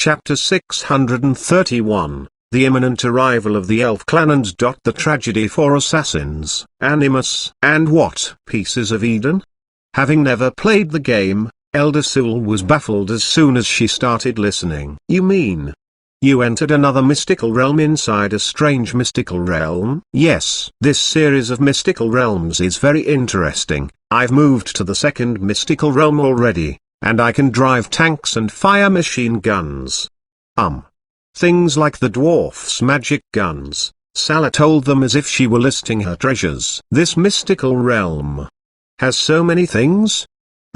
Chapter 631, The Imminent Arrival of the Elf Clan and the Tragedy for Assassins, Animus, and What Pieces of Eden? Having never played the game, Elder Sewell was baffled as soon as she started listening. You mean you entered another mystical realm inside a strange mystical realm? Yes. This series of mystical realms is very interesting. I've moved to the second mystical realm already, and I can drive tanks and fire machine guns. Things like the dwarf's magic guns, Salah told them as if she were listing her treasures. This mystical realm has so many things?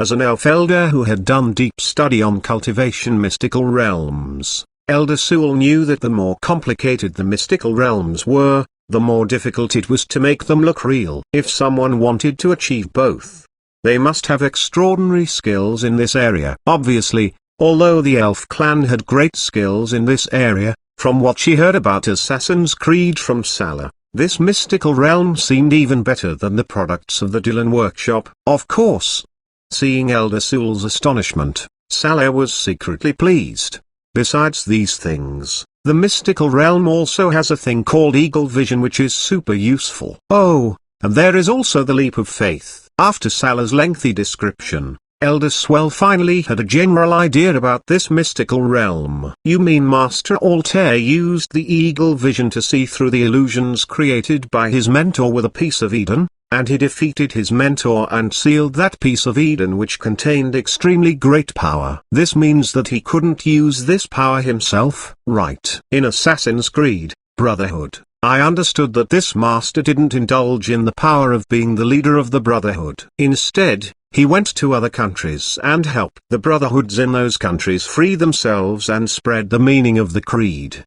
As an elf elder who had done deep study on cultivation mystical realms, Elder Sewell knew that the more complicated the mystical realms were, the more difficult it was to make them look real. If someone wanted to achieve both, they must have extraordinary skills in this area. Obviously, although the elf clan had great skills in this area, from what she heard about Assassin's Creed from Salah, this mystical realm seemed even better than the products of the Dylan workshop. Of course. Seeing Elder Sewell's astonishment, Salah was secretly pleased. Besides these things, the mystical realm also has a thing called eagle vision, which is super useful. Oh, and there is also the leap of faith. After Salah's lengthy description, Elder Sewell finally had a general idea about this mystical realm. You mean Master Altair used the eagle vision to see through the illusions created by his mentor with a piece of Eden, and he defeated his mentor and sealed that piece of Eden, which contained extremely great power. This means that he couldn't use this power himself, right? In Assassin's Creed Brotherhood, I understood that this master didn't indulge in the power of being the leader of the Brotherhood. Instead, he went to other countries and helped the Brotherhoods in those countries free themselves and spread the meaning of the creed.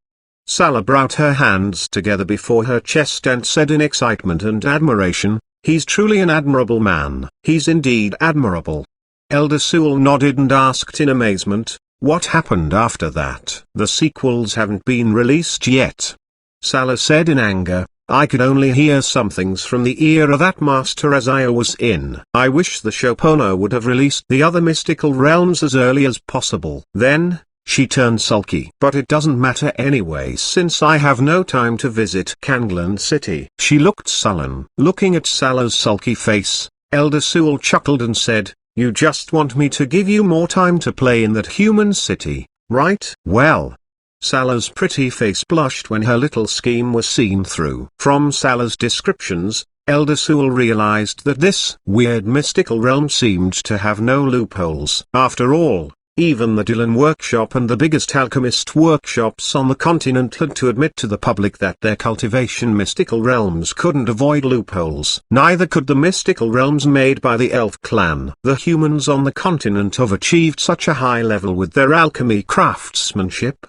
Salah brought her hands together before her chest and said in excitement and admiration, "He's truly an admirable man." He's indeed admirable. Elder Sewell nodded and asked in amazement, "What happened after that?" "The sequels haven't been released yet," Salah said in anger. "I could only hear some things from the era that Master Isaiah was in. I wish the showrunner would have released the other mystical realms as early as possible." Then, she turned sulky. "But it doesn't matter anyway, since I have no time to visit Kangland City." She looked sullen. Looking at Salah's sulky face, Elder Sewell chuckled and said, "You just want me to give you more time to play in that human city, right?" "Well." Salah's pretty face blushed when her little scheme was seen through. From Salah's descriptions, Elder Sewell realized that this weird mystical realm seemed to have no loopholes. After all, even the Dylan workshop and the biggest alchemist workshops on the continent had to admit to the public that their cultivation mystical realms couldn't avoid loopholes. Neither could the mystical realms made by the elf clan. The humans on the continent have achieved such a high level with their alchemy craftsmanship.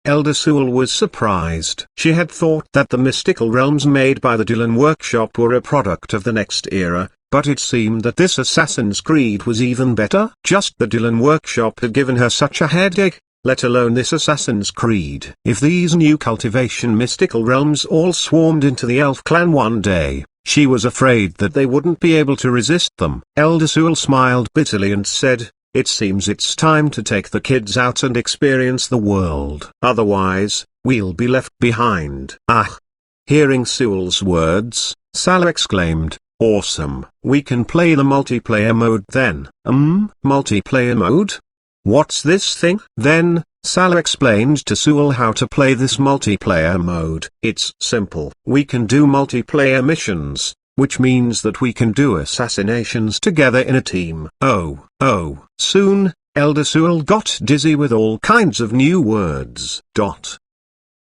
Elder Sewell was surprised. She had thought that the mystical realms made by the Dylan workshop were a product of the next era, but it seemed that this Assassin's Creed was even better. Just the Dylan workshop had given her such a headache, let alone this Assassin's Creed. If these new cultivation mystical realms all swarmed into the elf clan one day, she was afraid that they wouldn't be able to resist them. Elder Sewell smiled bitterly and said, "It seems it's time to take the kids out and experience the world. Otherwise, we'll be left behind." Hearing Sewell's words, Salah exclaimed, "Awesome. We can play the multiplayer mode then." Multiplayer mode? What's this thing? Then, Salah explained to Sewell how to play this multiplayer mode. "It's simple. We can do multiplayer missions, which means that we can do assassinations together in a team." Soon, Elder Sewell got dizzy with all kinds of new words.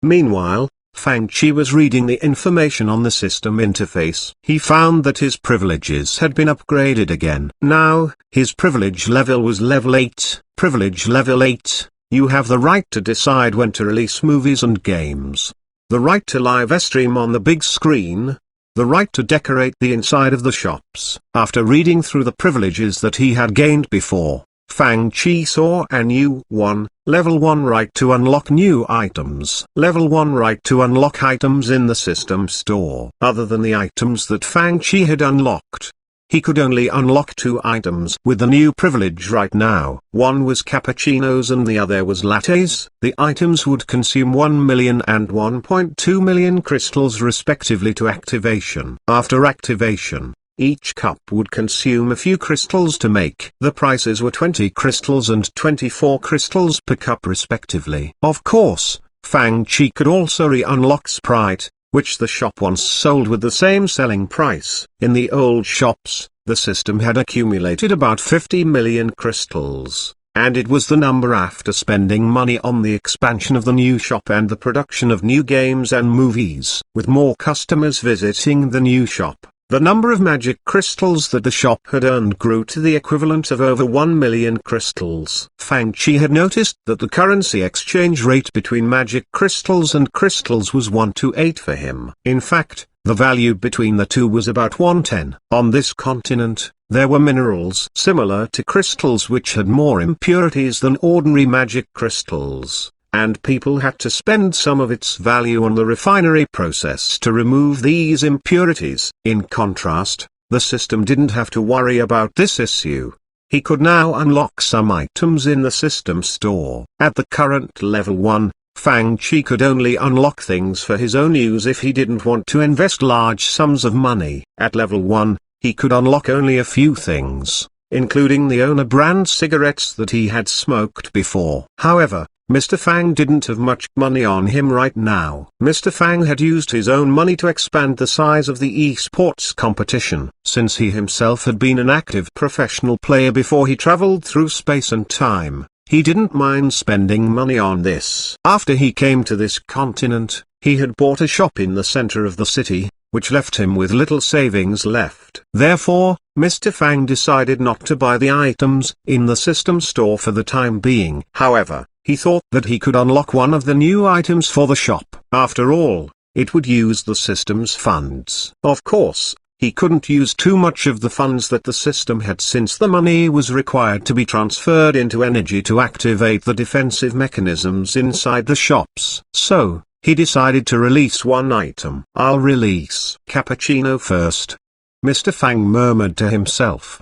Meanwhile, Fang Chi was reading the information on the system interface. He found that his privileges had been upgraded again. Now, his privilege level was level 8. Privilege level 8, you have the right to decide when to release movies and games, the right to live stream on the big screen, the right to decorate the inside of the shops. After reading through the privileges that he had gained before, Fang Chi saw a new one, level 1 right to unlock new items. Level 1 right to unlock items in the system store. Other than the items that Fang Chi had unlocked, He could only unlock 2 items with the new privilege right now. One was cappuccinos and the other was lattes. The items would consume 1 million and 1.2 million crystals respectively to activation. After activation, each cup would consume a few crystals to make. The prices were 20 crystals and 24 crystals per cup respectively. Of course, Fang Chi could also re-unlock Sprite, which the shop once sold with the same selling price. In the old shops, the system had accumulated about 50 million crystals, and it was the number after spending money on the expansion of the new shop and the production of new games and movies. With more customers visiting the new shop, the number of magic crystals that the shop had earned grew to the equivalent of over 1 million crystals. Fang Chi had noticed that the currency exchange rate between magic crystals and crystals was 1 to 8 for him. In fact, the value between the two was about 110. On this continent, there were minerals similar to crystals which had more impurities than ordinary magic crystals, and people had to spend some of its value on the refinery process to remove these impurities. In contrast, the system didn't have to worry about this issue. He could now unlock some items in the system store. At the current level 1, Fang Chi could only unlock things for his own use if he didn't want to invest large sums of money. At level 1, he could unlock only a few things, including the owner brand cigarettes that he had smoked before. However, Mr. Fang didn't have much money on him right now. Mr. Fang had used his own money to expand the size of the esports competition. Since he himself had been an active professional player before he traveled through space and time, he didn't mind spending money on this. After he came to this continent, he had bought a shop in the center of the city, which left him with little savings left. Therefore, Mr. Fang decided not to buy the items in the system store for the time being. However, he thought that he could unlock one of the new items for the shop. After all, it would use the system's funds. Of course, he couldn't use too much of the funds that the system had since the money was required to be transferred into energy to activate the defensive mechanisms inside the shops. So, he decided to release one item. I'll release cappuccino first, Mr. Fang murmured to himself.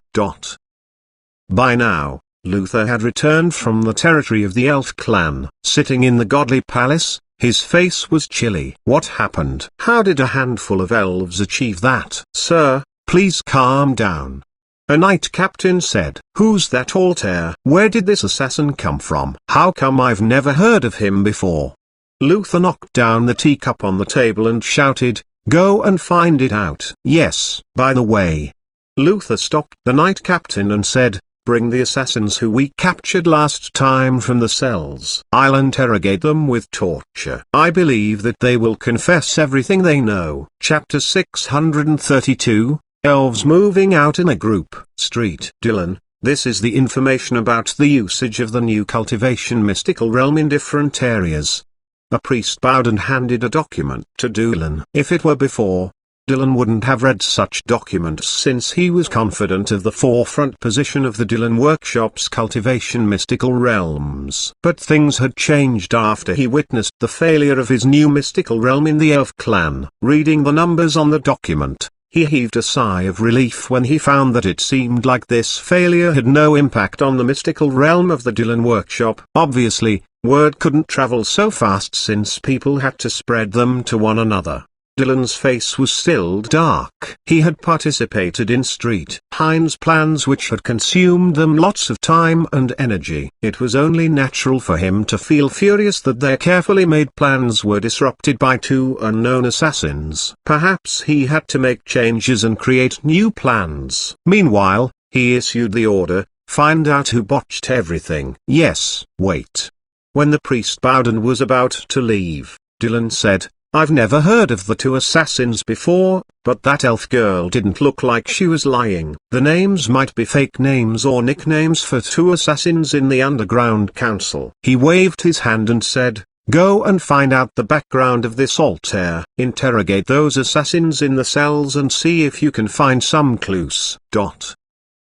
By now, Luther had returned from the territory of the elf clan. Sitting in the godly palace, his face was chilly. What happened? How did a handful of elves achieve that? Sir, please calm down, a knight captain said. Who's that Altair? Where did this assassin come from? How come I've never heard of him before? Luther knocked down the teacup on the table and shouted, "Go and find it out." Yes, by the way. Luther stopped the knight captain and said, "Bring the assassins who we captured last time from the cells. I'll interrogate them with torture. I believe that they will confess everything they know." Chapter 632, Elves Moving Out in a Group. Street. Dylan, this is the information about the usage of the new cultivation mystical realm in different areas. A priest bowed and handed a document to Dylan. If it were before, Dylan wouldn't have read such documents since he was confident of the forefront position of the Dylan Workshop's cultivation mystical realms. But things had changed after he witnessed the failure of his new mystical realm in the elf clan. Reading the numbers on the document, he heaved a sigh of relief when he found that it seemed like this failure had no impact on the mystical realm of the Dylan Workshop. Obviously, word couldn't travel so fast since people had to spread them to one another. Dylan's face was still dark. He had participated in Street Hines' plans which had consumed them lots of time and energy. It was only natural for him to feel furious that their carefully made plans were disrupted by 2 unknown assassins. Perhaps he had to make changes and create new plans. Meanwhile, he issued the order, "Find out who botched everything." Yes, wait. When the priest bowed and was about to leave, Dylan said, "I've never heard of the 2 assassins before, but that elf girl didn't look like she was lying. The names might be fake names or nicknames for 2 assassins in the underground council." He waved his hand and said, "Go and find out the background of this Altair. Interrogate those assassins in the cells and see if you can find some clues."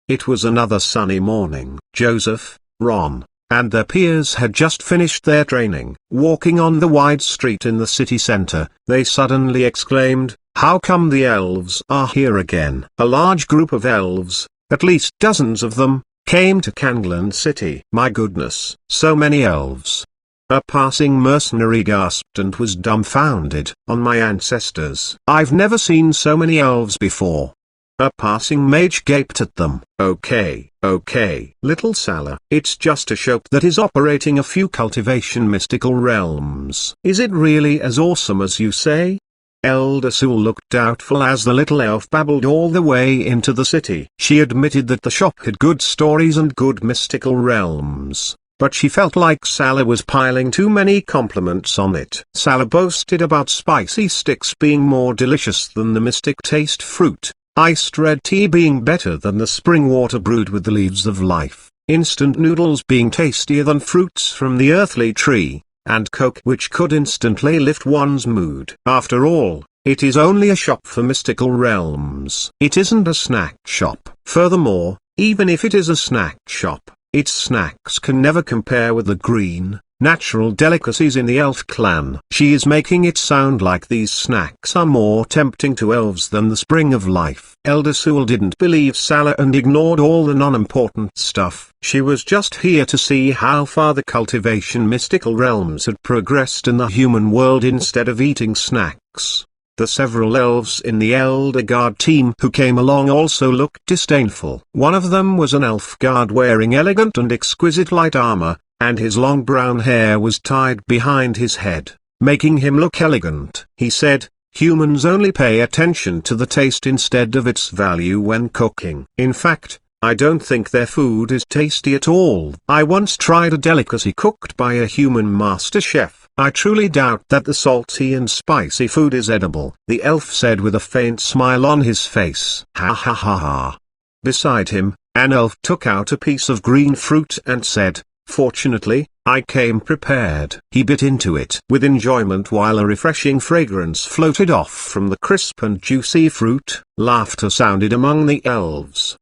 It was another sunny morning. Joseph, Ron, and their peers had just finished their training. Walking on the wide street in the city center, they suddenly exclaimed, "How come the elves are here again?" A large group of elves, at least dozens of them, came to Kangland City. "My goodness, so many elves." A passing mercenary gasped and was dumbfounded. "On my ancestors, I've never seen so many elves before." A passing mage gaped at them. Okay, little Salah. It's just a shop that is operating a few cultivation mystical realms. Is it really as awesome as you say?" Elder Sewell looked doubtful as the little elf babbled all the way into the city. She admitted that the shop had good stories and good mystical realms, but she felt like Salah was piling too many compliments on it. Salah boasted about spicy sticks being more delicious than the mystic taste fruit, iced red tea being better than the spring water brewed with the leaves of life, instant noodles being tastier than fruits from the earthly tree, and Coke which could instantly lift one's mood. After all, it is only a shop for mystical realms. It isn't a snack shop. Furthermore, even if it is a snack shop, its snacks can never compare with the green, natural delicacies in the elf clan. She is making it sound like these snacks are more tempting to elves than the spring of life. Elder Sewell didn't believe Salah and ignored all the non-important stuff. She was just here to see how far the cultivation mystical realms had progressed in the human world instead of eating snacks. The several elves in the Elder Guard team who came along also looked disdainful. One of them was an elf guard wearing elegant and exquisite light armor, and his long brown hair was tied behind his head, making him look elegant. He said, "Humans only pay attention to the taste instead of its value when cooking. In fact, I don't think their food is tasty at all. I once tried a delicacy cooked by a human master chef. I truly doubt that the salty and spicy food is edible," the elf said with a faint smile on his face. Ha ha ha ha. Beside him, an elf took out a piece of green fruit and said, "Fortunately, I came prepared." He bit into it with enjoyment while a refreshing fragrance floated off from the crisp and juicy fruit. Laughter sounded among the elves.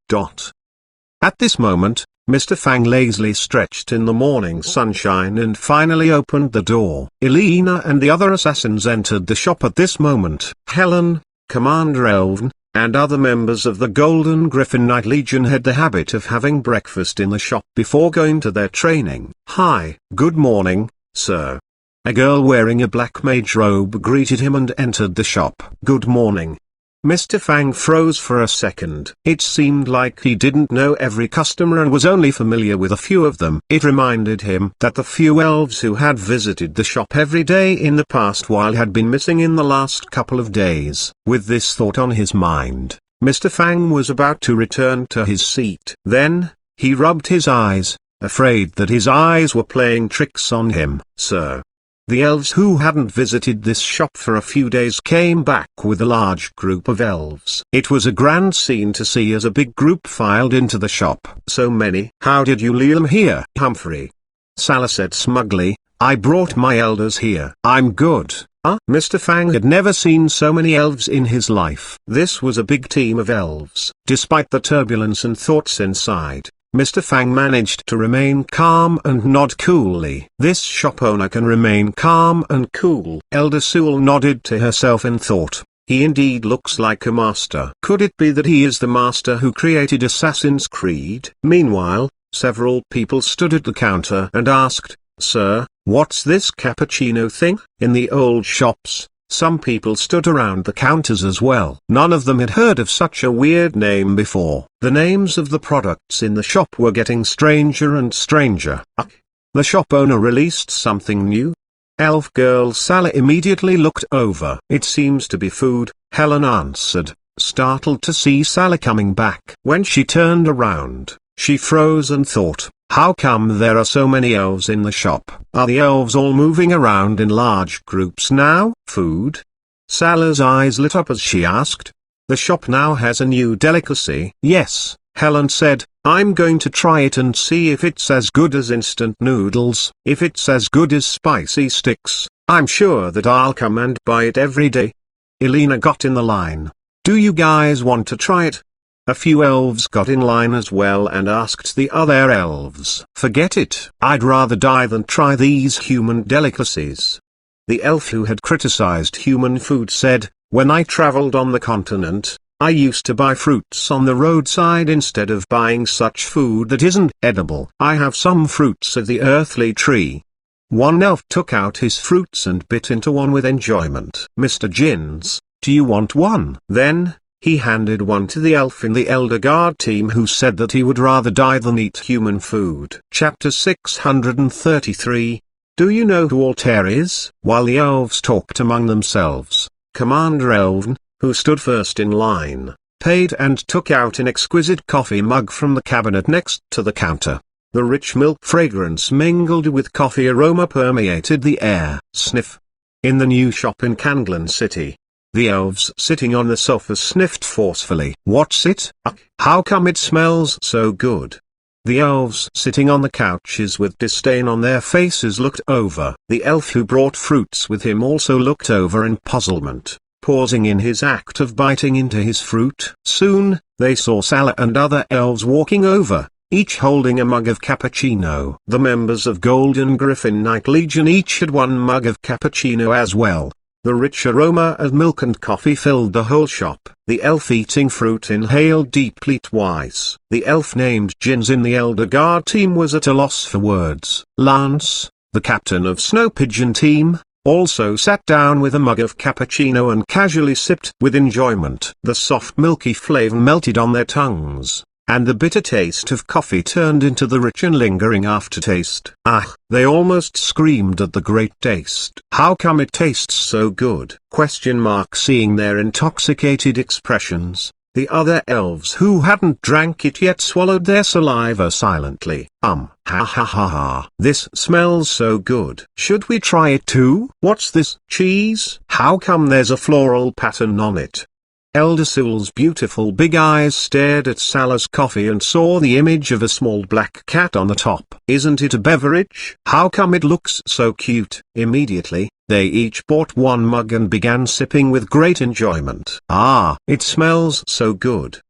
At this moment, Mr. Fang lazily stretched in the morning sunshine and finally opened the door. Elena and the other assassins entered the shop at this moment. Helen, Commander Elven, and other members of the Golden Griffin Knight Legion had the habit of having breakfast in the shop before going to their training. "Hi, good morning, sir." A girl wearing a black mage robe greeted him and entered the shop. "Good morning." Mr. Fang froze for a second. It seemed like he didn't know every customer and was only familiar with a few of them. It reminded him that the few elves who had visited the shop every day in the past while had been missing in the last couple of days. With this thought on his mind, Mr. Fang was about to return to his seat. Then, he rubbed his eyes, afraid that his eyes were playing tricks on him. "Sir." The elves who hadn't visited this shop for a few days came back with a large group of elves. It was a grand scene to see as a big group filed into the shop. "So many. How did you lure them here, Humphrey?" Salah said smugly, "I brought my elders here." "I'm good." Mr. Fang had never seen so many elves in his life. This was a big team of elves. Despite the turbulence and thoughts inside, Mr. Fang managed to remain calm and nod coolly. This shop owner can remain calm and cool. Elder Sewell nodded to herself and thought, he indeed looks like a master. Could it be that he is the master who created Assassin's Creed? Meanwhile, several people stood at the counter and asked, "Sir, what's this cappuccino thing?" In the old shops, some people stood around the counters as well. None of them had heard of such a weird name before. The names of the products in the shop were getting stranger and stranger. The shop owner released something new. Elf girl Salah immediately looked over. "It seems to be food," Helen answered, startled to see Salah coming back. When she turned around, she froze and thought, how come there are so many elves in the shop? Are the elves all moving around in large groups now? Food? Salah's eyes lit up as she asked. The shop now has a new delicacy. Yes, Helen said, I'm going to try it and see if it's as good as instant noodles. If it's as good as spicy sticks, I'm sure that I'll come and buy it every day. Elena got in the line. Do you guys want to try it? A few elves got in line as well and asked the other elves. "Forget it, I'd rather die than try these human delicacies." The elf who had criticized human food said, "When I traveled on the continent, I used to buy fruits on the roadside instead of buying such food that isn't edible. I have some fruits of the earthly tree." One elf took out his fruits and bit into one with enjoyment. "Mr. Jins, do you want one?" Then, he handed one to the elf in the Elder Guard team who said that he would rather die than eat human food. Chapter 633. Do you know who Altair is? While the elves talked among themselves, Commander Elven, who stood first in line, paid and took out an exquisite coffee mug from the cabinet next to the counter. The rich milk fragrance mingled with coffee aroma permeated the air. Sniff. In the new shop in Candlin City, the elves sitting on the sofa sniffed forcefully. "What's it? How come it smells so good?" The elves sitting on the couches with disdain on their faces looked over. The elf who brought fruits with him also looked over in puzzlement, pausing in his act of biting into his fruit. Soon, they saw Salah and other elves walking over, each holding a mug of cappuccino. The members of Golden Griffin Knight Legion each had one mug of cappuccino as well. The rich aroma of milk and coffee filled the whole shop. The elf eating fruit inhaled deeply twice. The elf named Jins in the Elder Guard team was at a loss for words. Lance, the captain of Snow Pigeon team, also sat down with a mug of cappuccino and casually sipped with enjoyment. The soft milky flavor melted on their tongues, and the bitter taste of coffee turned into the rich and lingering aftertaste. "Ah!" They almost screamed at the great taste. "How come it tastes so good?" Seeing their intoxicated expressions, the other elves who hadn't drank it yet swallowed their saliva silently. Ha ha ha ha. "This smells so good. Should we try it too?" "What's this? Cheese? How come there's a floral pattern on it?" Elder Sewell's beautiful big eyes stared at Salah's coffee and saw the image of a small black cat on the top. "Isn't it a beverage? How come it looks so cute?" Immediately, they each bought one mug and began sipping with great enjoyment. "Ah, it smells so good."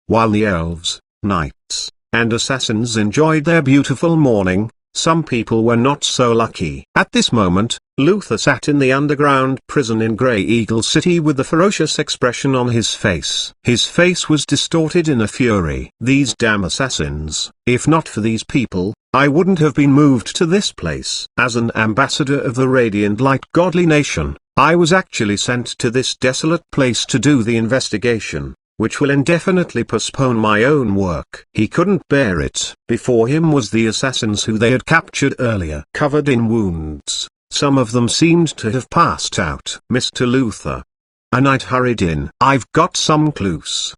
While the elves, knights, and assassins enjoyed their beautiful morning, some people were not so lucky. At this moment, Luther sat in the underground prison in Grey Eagle City with a ferocious expression on his face. His face was distorted in a fury. "These damn assassins, if not for these people, I wouldn't have been moved to this place. As an ambassador of the Radiant Light Godly Nation, I was actually sent to this desolate place to do the investigation, which will indefinitely postpone my own work." He couldn't bear it. Before him was the assassins who they had captured earlier, covered in wounds. Some of them seemed to have passed out. "Mr. Luther." A knight hurried in. "I've got some clues."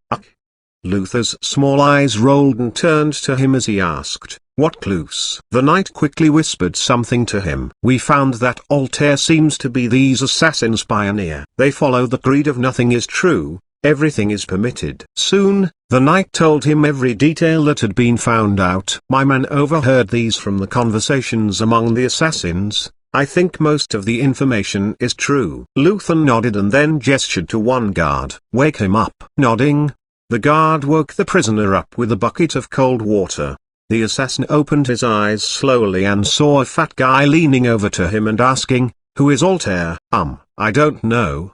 Luther's small eyes rolled and turned to him as he asked, "What clues?" The knight quickly whispered something to him. "We found that Altair seems to be these assassins' pioneer. They follow the creed of nothing is true, everything is permitted." Soon, the knight told him every detail that had been found out. "My man overheard these from the conversations among the assassins. I think most of the information is true." Luther nodded and then gestured to one guard. "Wake him up." Nodding, the guard woke the prisoner up with a bucket of cold water. The assassin opened his eyes slowly and saw a fat guy leaning over to him and asking, "Who is Altair?" I don't know."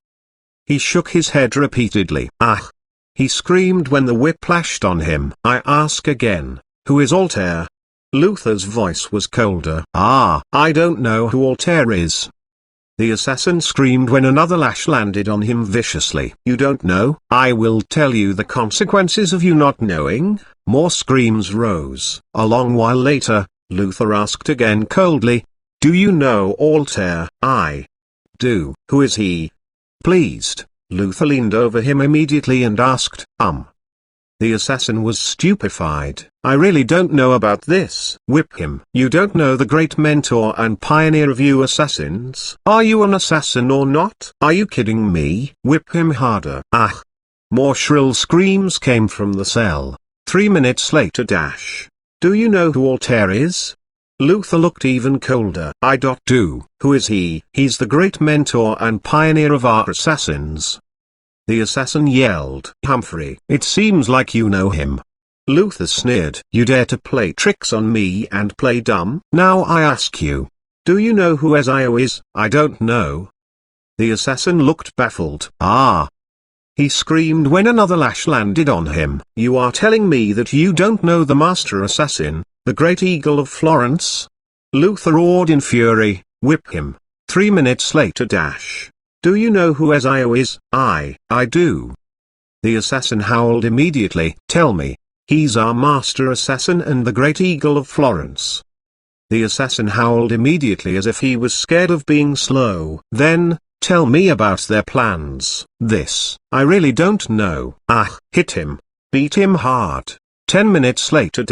He shook his head repeatedly. "Ah!" he screamed when the whip lashed on him. "I ask again, who is Altair?" Luther's voice was colder. "Ah, I don't know who Altair is." The assassin screamed when another lash landed on him viciously. "You don't know? I will tell you the consequences of you not knowing." More screams rose. A long while later, Luther asked again coldly, "Do you know Altair?" "I do." "Who is he?" Pleased, Luther leaned over him immediately and asked, The assassin was stupefied. "I really don't know about this." "Whip him." "You don't know the great mentor and pioneer of you assassins? Are you an assassin or not? Are you kidding me?" "Whip him harder." "Ah!" More shrill screams came from the cell. 3 minutes later. "Do you know who Altair is?" Luther looked even colder. "I do." "Who is he?" "He's the great mentor and pioneer of our assassins." The assassin yelled. "Humphrey, it seems like you know him." Luther sneered. "You dare to play tricks on me and play dumb? Now I ask you, do you know who Ezio is?" "I don't know." The assassin looked baffled. "Ah!" he screamed when another lash landed on him. "You are telling me that you don't know the master assassin, the Great Eagle of Florence?" Luther roared in fury. "Whip him." 3 minutes later. "Do you know who Ezio is?" I do." The assassin howled immediately. "Tell me. He's our master assassin and the Great Eagle of Florence." The assassin howled immediately as if he was scared of being slow. "Then, tell me about their plans." "This, I really don't know." "Ah, hit him. Beat him hard." 10 minutes later.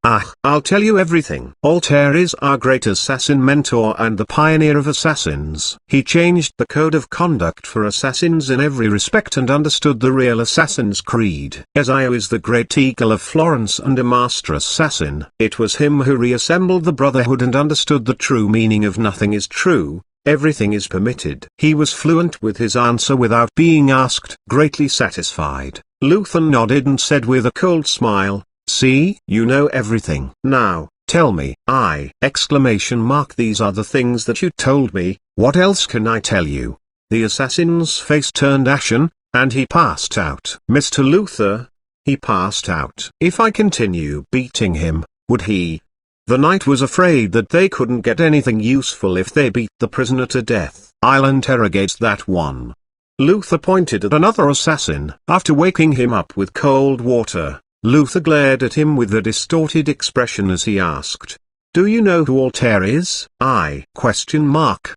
"I'll tell you everything. Altair is our great assassin mentor and the pioneer of assassins. He changed the code of conduct for assassins in every respect and understood the real assassin's creed. Ezio is the Great Eagle of Florence and a master assassin. It was him who reassembled the Brotherhood and understood the true meaning of nothing is true, everything is permitted." He was fluent with his answer without being asked. Greatly satisfied, Luther nodded and said with a cold smile, "See, you know everything. Now, tell me." These are the things that you told me, what else can I tell you?" The assassin's face turned ashen, and he passed out. "Mr. Luther," he passed out. "If I continue beating him, would he?" The knight was afraid that they couldn't get anything useful if they beat the prisoner to death. "I'll interrogate that one." Luther pointed at another assassin. After waking him up with cold water, Luther glared at him with a distorted expression as he asked, "Do you know who Altair is?"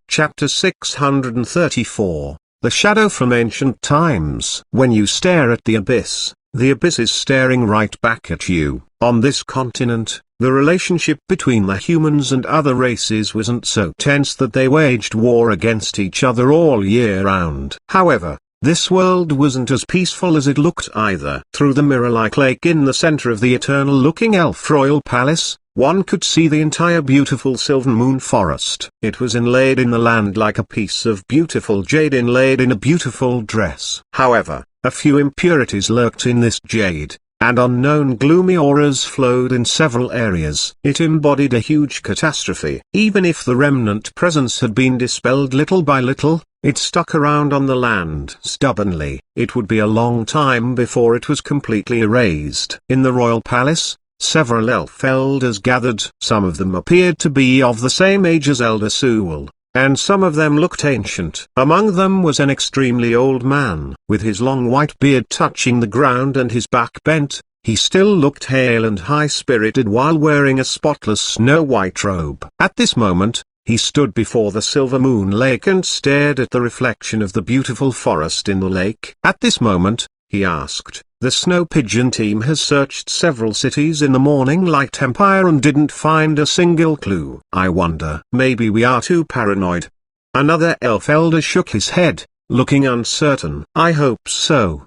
Chapter 634, The Shadow from Ancient Times. When you stare at the abyss is staring right back at you. On this continent, the relationship between the humans and other races wasn't so tense that they waged war against each other all year round. However, this world wasn't as peaceful as it looked either. Through the mirror-like lake in the center of the eternal-looking elf royal palace, one could see the entire beautiful sylvan moon forest. It was inlaid in the land like a piece of beautiful jade inlaid in a beautiful dress. However, a few impurities lurked in this jade, and unknown gloomy auras flowed in several areas. It embodied a huge catastrophe. Even if the remnant presence had been dispelled little by little, it stuck around on the land stubbornly. It would be a long time before it was completely erased. In the royal palace, several elf elders gathered. Some of them appeared to be of the same age as Elder Sewell, and some of them looked ancient. Among them was an extremely old man, with his long white beard touching the ground and his back bent. He still looked hale and high-spirited while wearing a spotless snow-white robe. At this moment, he stood before the silver moon lake and stared at the reflection of the beautiful forest in the lake. At this moment, he asked, "The Snow Pigeon team has searched several cities in the Morning Light Empire and didn't find a single clue. I wonder, maybe we are too paranoid." Another elf elder shook his head, looking uncertain. "I hope so."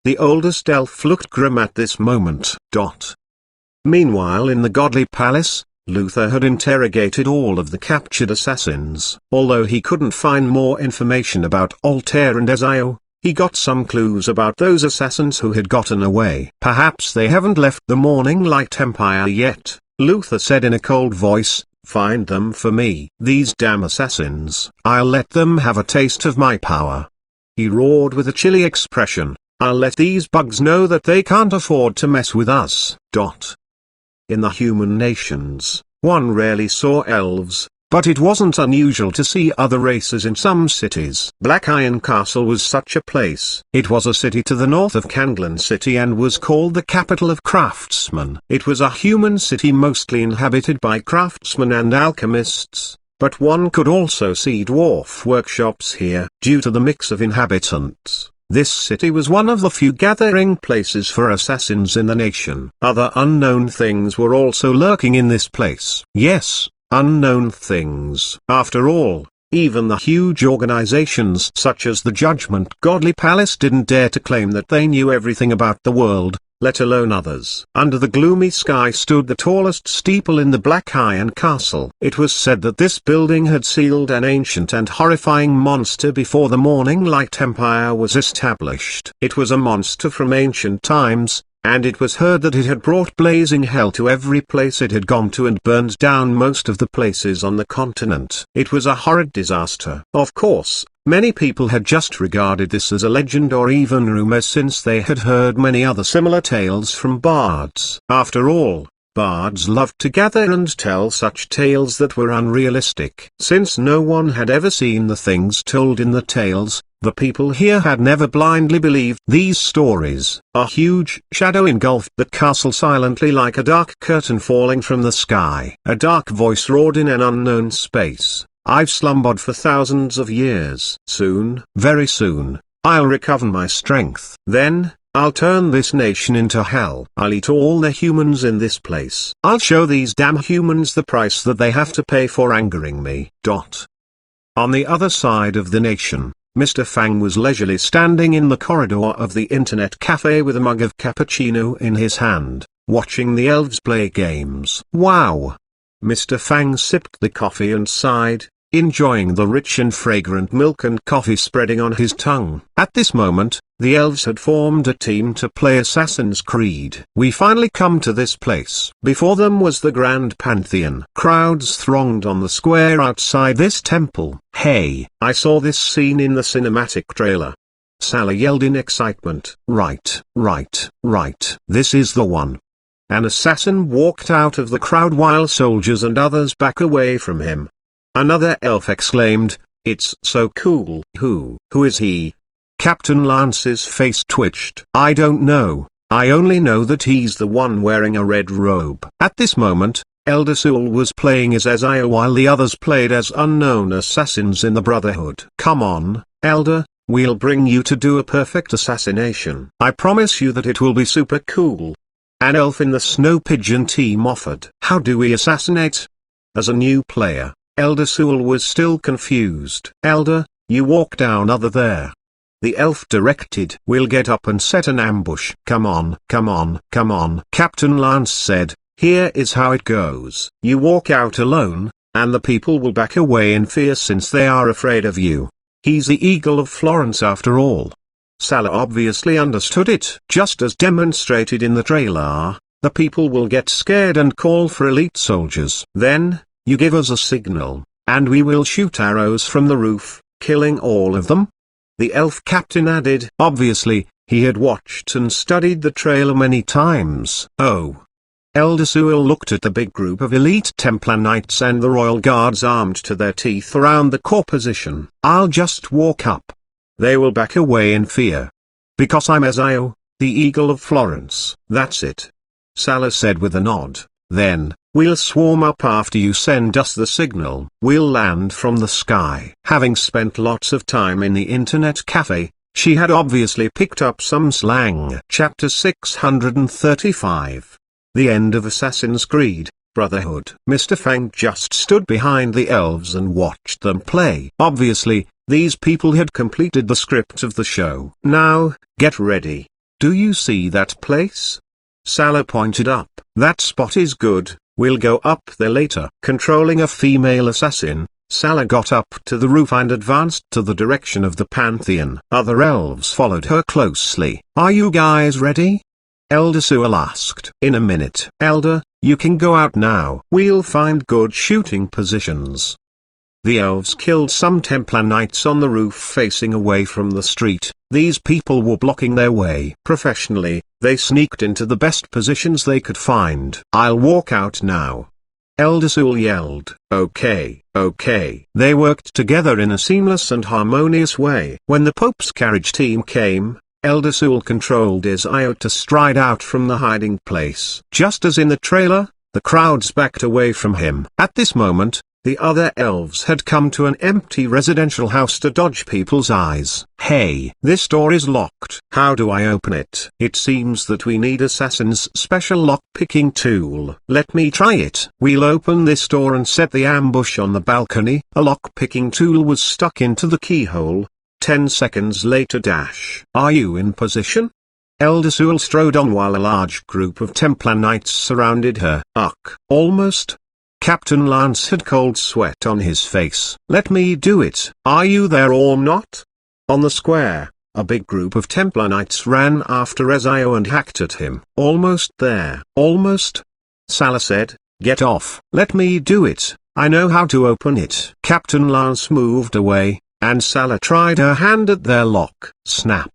The oldest elf looked grim at this moment. Meanwhile in the godly palace, Luther had interrogated all of the captured assassins. Although he couldn't find more information about Altair and Ezio, he got some clues about those assassins who had gotten away. "Perhaps they haven't left the Morning Light Empire yet," Luther said in a cold voice. "Find them for me. These damn assassins. I'll let them have a taste of my power." He roared with a chilly expression. "I'll let these bugs know that they can't afford to mess with us." In the human nations, one rarely saw elves, but it wasn't unusual to see other races in some cities. Black Iron Castle was such a place. It was a city to the north of Kanglan City and was called the capital of craftsmen. It was a human city mostly inhabited by craftsmen and alchemists, but one could also see dwarf workshops here. Due to the mix of inhabitants, this city was one of the few gathering places for assassins in the nation. Other unknown things were also lurking in this place. Yes, unknown things. After all, even the huge organizations such as the Judgment Godly Palace didn't dare to claim that they knew everything about the world, let alone others. Under the gloomy sky stood the tallest steeple in the Black Iron Castle. It was said that this building had sealed an ancient and horrifying monster before the Morning Light Empire was established. It was a monster from ancient times, and it was heard that it had brought blazing hell to every place it had gone to and burned down most of the places on the continent. It was a horrid disaster. Of course, many people had just regarded this as a legend or even rumor since they had heard many other similar tales from bards. After all, bards loved to gather and tell such tales that were unrealistic. Since no one had ever seen the things told in the tales, the people here had never blindly believed these stories. A huge shadow engulfed the castle silently like a dark curtain falling from the sky. A dark voice roared in an unknown space. I've slumbered for thousands of years. Soon, very soon, I'll recover my strength. Then, I'll turn this nation into hell. I'll eat all the humans in this place. I'll show these damn humans the price that they have to pay for angering me. On the other side of the nation, Mr. Fang was leisurely standing in the corridor of the internet cafe with a mug of cappuccino in his hand, watching the elves play games. Wow! Mr. Fang sipped the coffee and sighed, enjoying the rich and fragrant milk and coffee spreading on his tongue. At this moment, the elves had formed a team to play Assassin's Creed. We finally come to this place. Before them was the Grand Pantheon. Crowds thronged on the square outside this temple. Hey, I saw this scene in the cinematic trailer. Salah yelled in excitement. Right. This is the one. An assassin walked out of the crowd while soldiers and others back away from him. Another elf exclaimed, "It's so cool." Who is he? Captain Lance's face twitched. I don't know, I only know that he's the one wearing a red robe. At this moment, Elder Sewell was playing as Ezio while the others played as unknown assassins in the Brotherhood. Come on, Elder, we'll bring you to do a perfect assassination. I promise you that it will be super cool. An elf in the Snow Pigeon team offered. How do we assassinate? As a new player, Elder Sewell was still confused. Elder, you walk down other there. The elf directed. We'll get up and set an ambush. Come on. Captain Lance said, here is how it goes. You walk out alone, and the people will back away in fear since they are afraid of you. He's the Eagle of Florence after all. Salah obviously understood it. Just as demonstrated in the trailer, the people will get scared and call for elite soldiers. Then, you give us a signal, and we will shoot arrows from the roof, killing all of them? The elf captain added. Obviously, he had watched and studied the trailer many times. Oh. Elder Sewell looked at the big group of elite Templar knights and the royal guards armed to their teeth around the core position. I'll just walk up. They will back away in fear. Because I'm Ezio, the Eagle of Florence. That's it. Salah said with a nod. Then, we'll swarm up after you send us the signal. We'll land from the sky. Having spent lots of time in the internet cafe, she had obviously picked up some slang. Chapter 635. The End of Assassin's Creed, Brotherhood. Mr. Fang just stood behind the elves and watched them play. Obviously, these people had completed the script of the show. Now, get ready. Do you see that place? Salah pointed up. That spot is good, we'll go up there later. Controlling a female assassin, Salah got up to the roof and advanced to the direction of the Pantheon. Other elves followed her closely. Are you guys ready? Elder Sewell asked. In a minute. Elder, you can go out now. We'll find good shooting positions. The elves killed some Templar knights on the roof facing away from the street. These people were blocking their way. Professionally, they sneaked into the best positions they could find. I'll walk out now. Elder Sewell yelled. Okay. They worked together in a seamless and harmonious way. When the Pope's carriage team came, Elder Sewell controlled Ezio to stride out from the hiding place. Just as in the trailer, the crowds backed away from him. At this moment, the other elves had come to an empty residential house to dodge people's eyes. Hey, this door is locked. How do I open it? It seems that we need Assassin's special lock-picking tool. Let me try it. We'll open this door and set the ambush on the balcony. A lock-picking tool was stuck into the keyhole. 10 seconds later. Are you in position? Elder Sewell strode on while a large group of Templar knights surrounded her. Almost. Captain Lance had cold sweat on his face. "Let me do it. Are you there or not?" On the square, a big group of Templar knights ran after Ezio and hacked at him. "Almost there. Almost." Salah said, "Get off." "Let me do it. I know how to open it." Captain Lance moved away, and Salah tried her hand at their lock. Snap.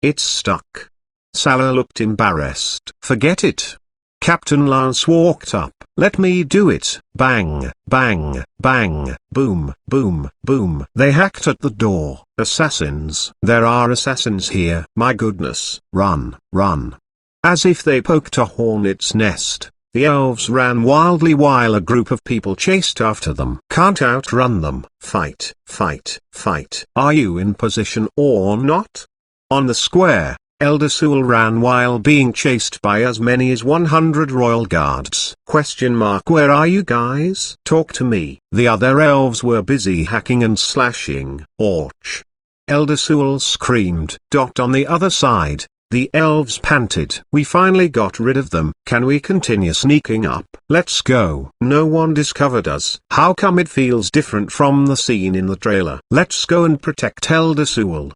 It's stuck. Salah looked embarrassed. "Forget it." Captain Lance walked up. "Let me do it." Bang, bang, bang, boom, boom, boom. They hacked at the door. "Assassins. There are assassins here. My goodness. Run, run." As if they poked a hornet's nest, the elves ran wildly while a group of people chased after them. "Can't outrun them. Fight, fight, fight." "Are you in position or not?" On the square, Elder Sewell ran while being chased by as many as 100 royal guards. "Where are you guys? Talk to me." The other elves were busy hacking and slashing. "Ouch!" Elder Sewell screamed. On the other side, the elves panted. "We finally got rid of them. Can we continue sneaking up?" "Let's go." "No one discovered us." "How come it feels different from the scene in the trailer?" "Let's go and protect Elder Sewell."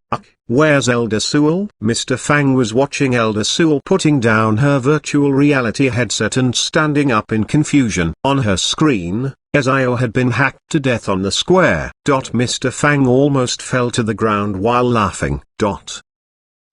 Where's Elder Sewell? Mr. Fang was watching Elder Sewell putting down her virtual reality headset and standing up in confusion. On her screen, Ezio had been hacked to death on the square. Mr. Fang almost fell to the ground while laughing.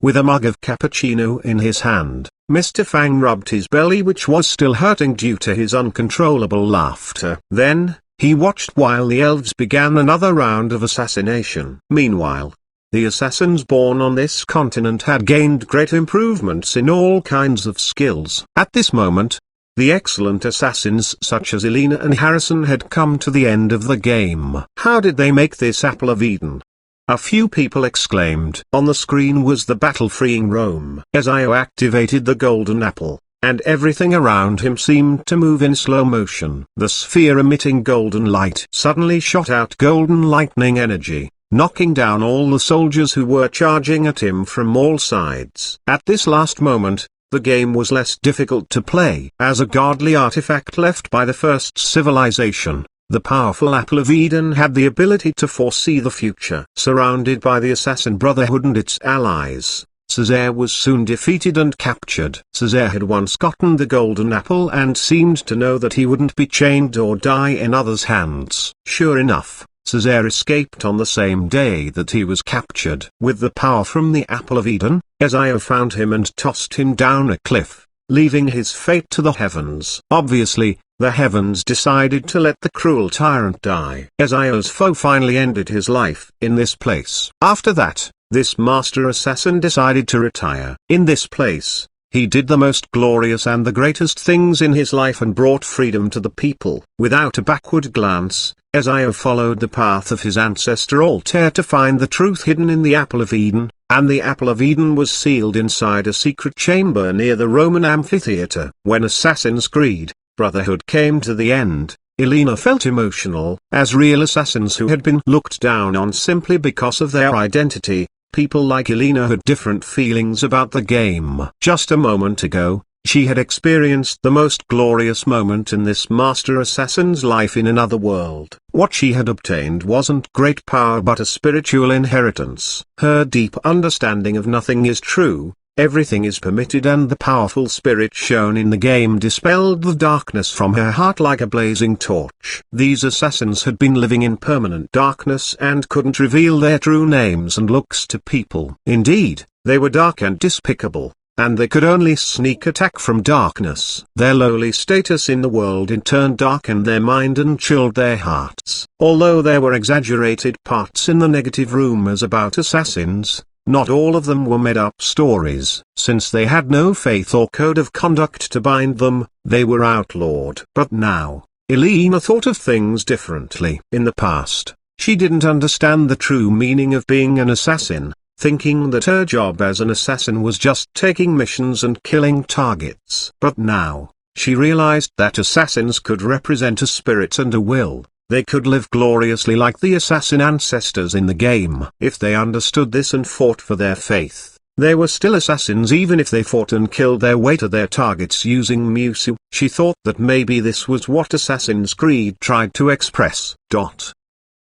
With a mug of cappuccino in his hand, Mr. Fang rubbed his belly, which was still hurting due to his uncontrollable laughter. Then, he watched while the elves began another round of assassination. Meanwhile, the assassins born on this continent had gained great improvements in all kinds of skills. At this moment, the excellent assassins such as Elena and Harrison had come to the end of the game. How did they make this apple of Eden? A few people exclaimed. On the screen was the battle-freeing Rome. Ezio activated the golden apple, and everything around him seemed to move in slow motion. The sphere emitting golden light suddenly shot out golden lightning energy, knocking down all the soldiers who were charging at him from all sides. At this last moment, the game was less difficult to play. As a godly artifact left by the first civilization, the powerful Apple of Eden had the ability to foresee the future. Surrounded by the Assassin Brotherhood and its allies, Césaire was soon defeated and captured. Césaire had once gotten the golden apple and seemed to know that he wouldn't be chained or die in others' hands. Sure enough, Césaire escaped on the same day that he was captured. With the power from the Apple of Eden, Ezio found him and tossed him down a cliff, leaving his fate to the heavens. Obviously, the heavens decided to let the cruel tyrant die. Ezio's foe finally ended his life in this place. After that, this master assassin decided to retire. In this place, he did the most glorious and the greatest things in his life and brought freedom to the people. Without a backward glance, Ezio followed the path of his ancestor Altair to find the truth hidden in the Apple of Eden, and the Apple of Eden was sealed inside a secret chamber near the Roman amphitheater. When Assassin's Creed Brotherhood came to the end, Elena felt emotional. As real assassins who had been looked down on simply because of their identity, people like Elena had different feelings about the game. Just a moment ago, she had experienced the most glorious moment in this master assassin's life in another world. What she had obtained wasn't great power but a spiritual inheritance. Her deep understanding of nothing is true, everything is permitted, and the powerful spirit shown in the game dispelled the darkness from her heart like a blazing torch. These assassins had been living in permanent darkness and couldn't reveal their true names and looks to people. Indeed, they were dark and despicable, and they could only sneak attack from darkness. Their lowly status in the world in turn darkened their mind and chilled their hearts. Although there were exaggerated parts in the negative rumors about assassins, not all of them were made-up stories. Since they had no faith or code of conduct to bind them, they were outlawed. But now, Elena thought of things differently. In the past, she didn't understand the true meaning of being an assassin, thinking that her job as an assassin was just taking missions and killing targets. But now, she realized that assassins could represent a spirit and a will. They could live gloriously like the assassin ancestors in the game. If they understood this and fought for their faith, They were still assassins even if they fought and killed their way to their targets using Musu. She thought that maybe this was what Assassin's Creed tried to express.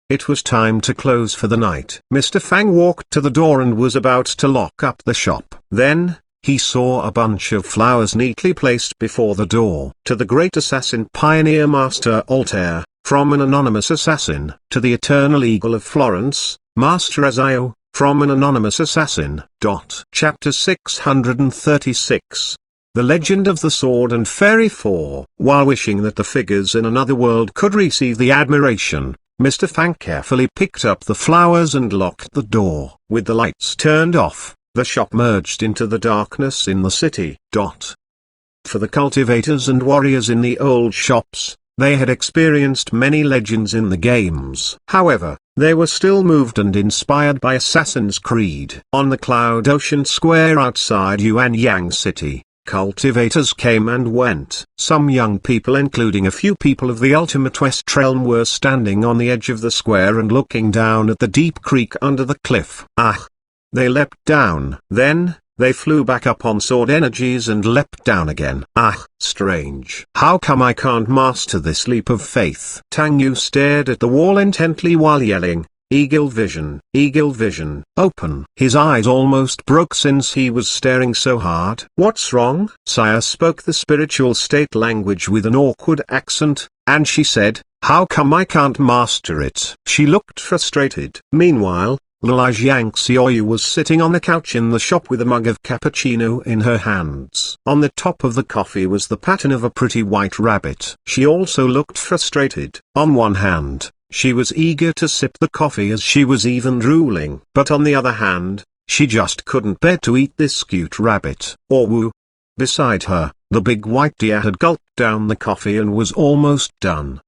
It was time to close for the night. Mr. Fang walked to the door and was about to lock up the shop. Then, he saw a bunch of flowers neatly placed before the door. To the great assassin Pioneer Master Altair, from an anonymous assassin. To the Eternal Eagle of Florence, Master Azio, from an anonymous assassin. Chapter 636. The Legend of the Sword and Fairy 4. While wishing that the figures in another world could receive the admiration, Mr. Fang carefully picked up the flowers and locked the door. With the lights turned off, the shop merged into the darkness in the city. For the cultivators and warriors in the old shops, they had experienced many legends in the games. However, they were still moved and inspired by Assassin's Creed. On the Cloud Ocean Square outside Xuanhuan City, cultivators came and went. Some young people, including a few people of the Ultimate West Realm, were standing on the edge of the square and looking down at the deep creek under the cliff. They leapt down. Then, they flew back up on sword energies and leapt down again. Strange. How come I can't master this leap of faith? Tang Yu stared at the wall intently while yelling, Eagle vision, open. His eyes almost broke since he was staring so hard. What's wrong? Saya spoke the spiritual state language with an awkward accent, and she said, how come I can't master it? She looked frustrated. Meanwhile, Lala Jiang Xiaoyu was sitting on the couch in the shop with a mug of cappuccino in her hands. On the top of the coffee was the pattern of a pretty white rabbit. She also looked frustrated. On one hand, she was eager to sip the coffee as she was even drooling. But on the other hand, she just couldn't bear to eat this cute rabbit. Or woo. Beside her, the big white deer had gulped down the coffee and was almost done.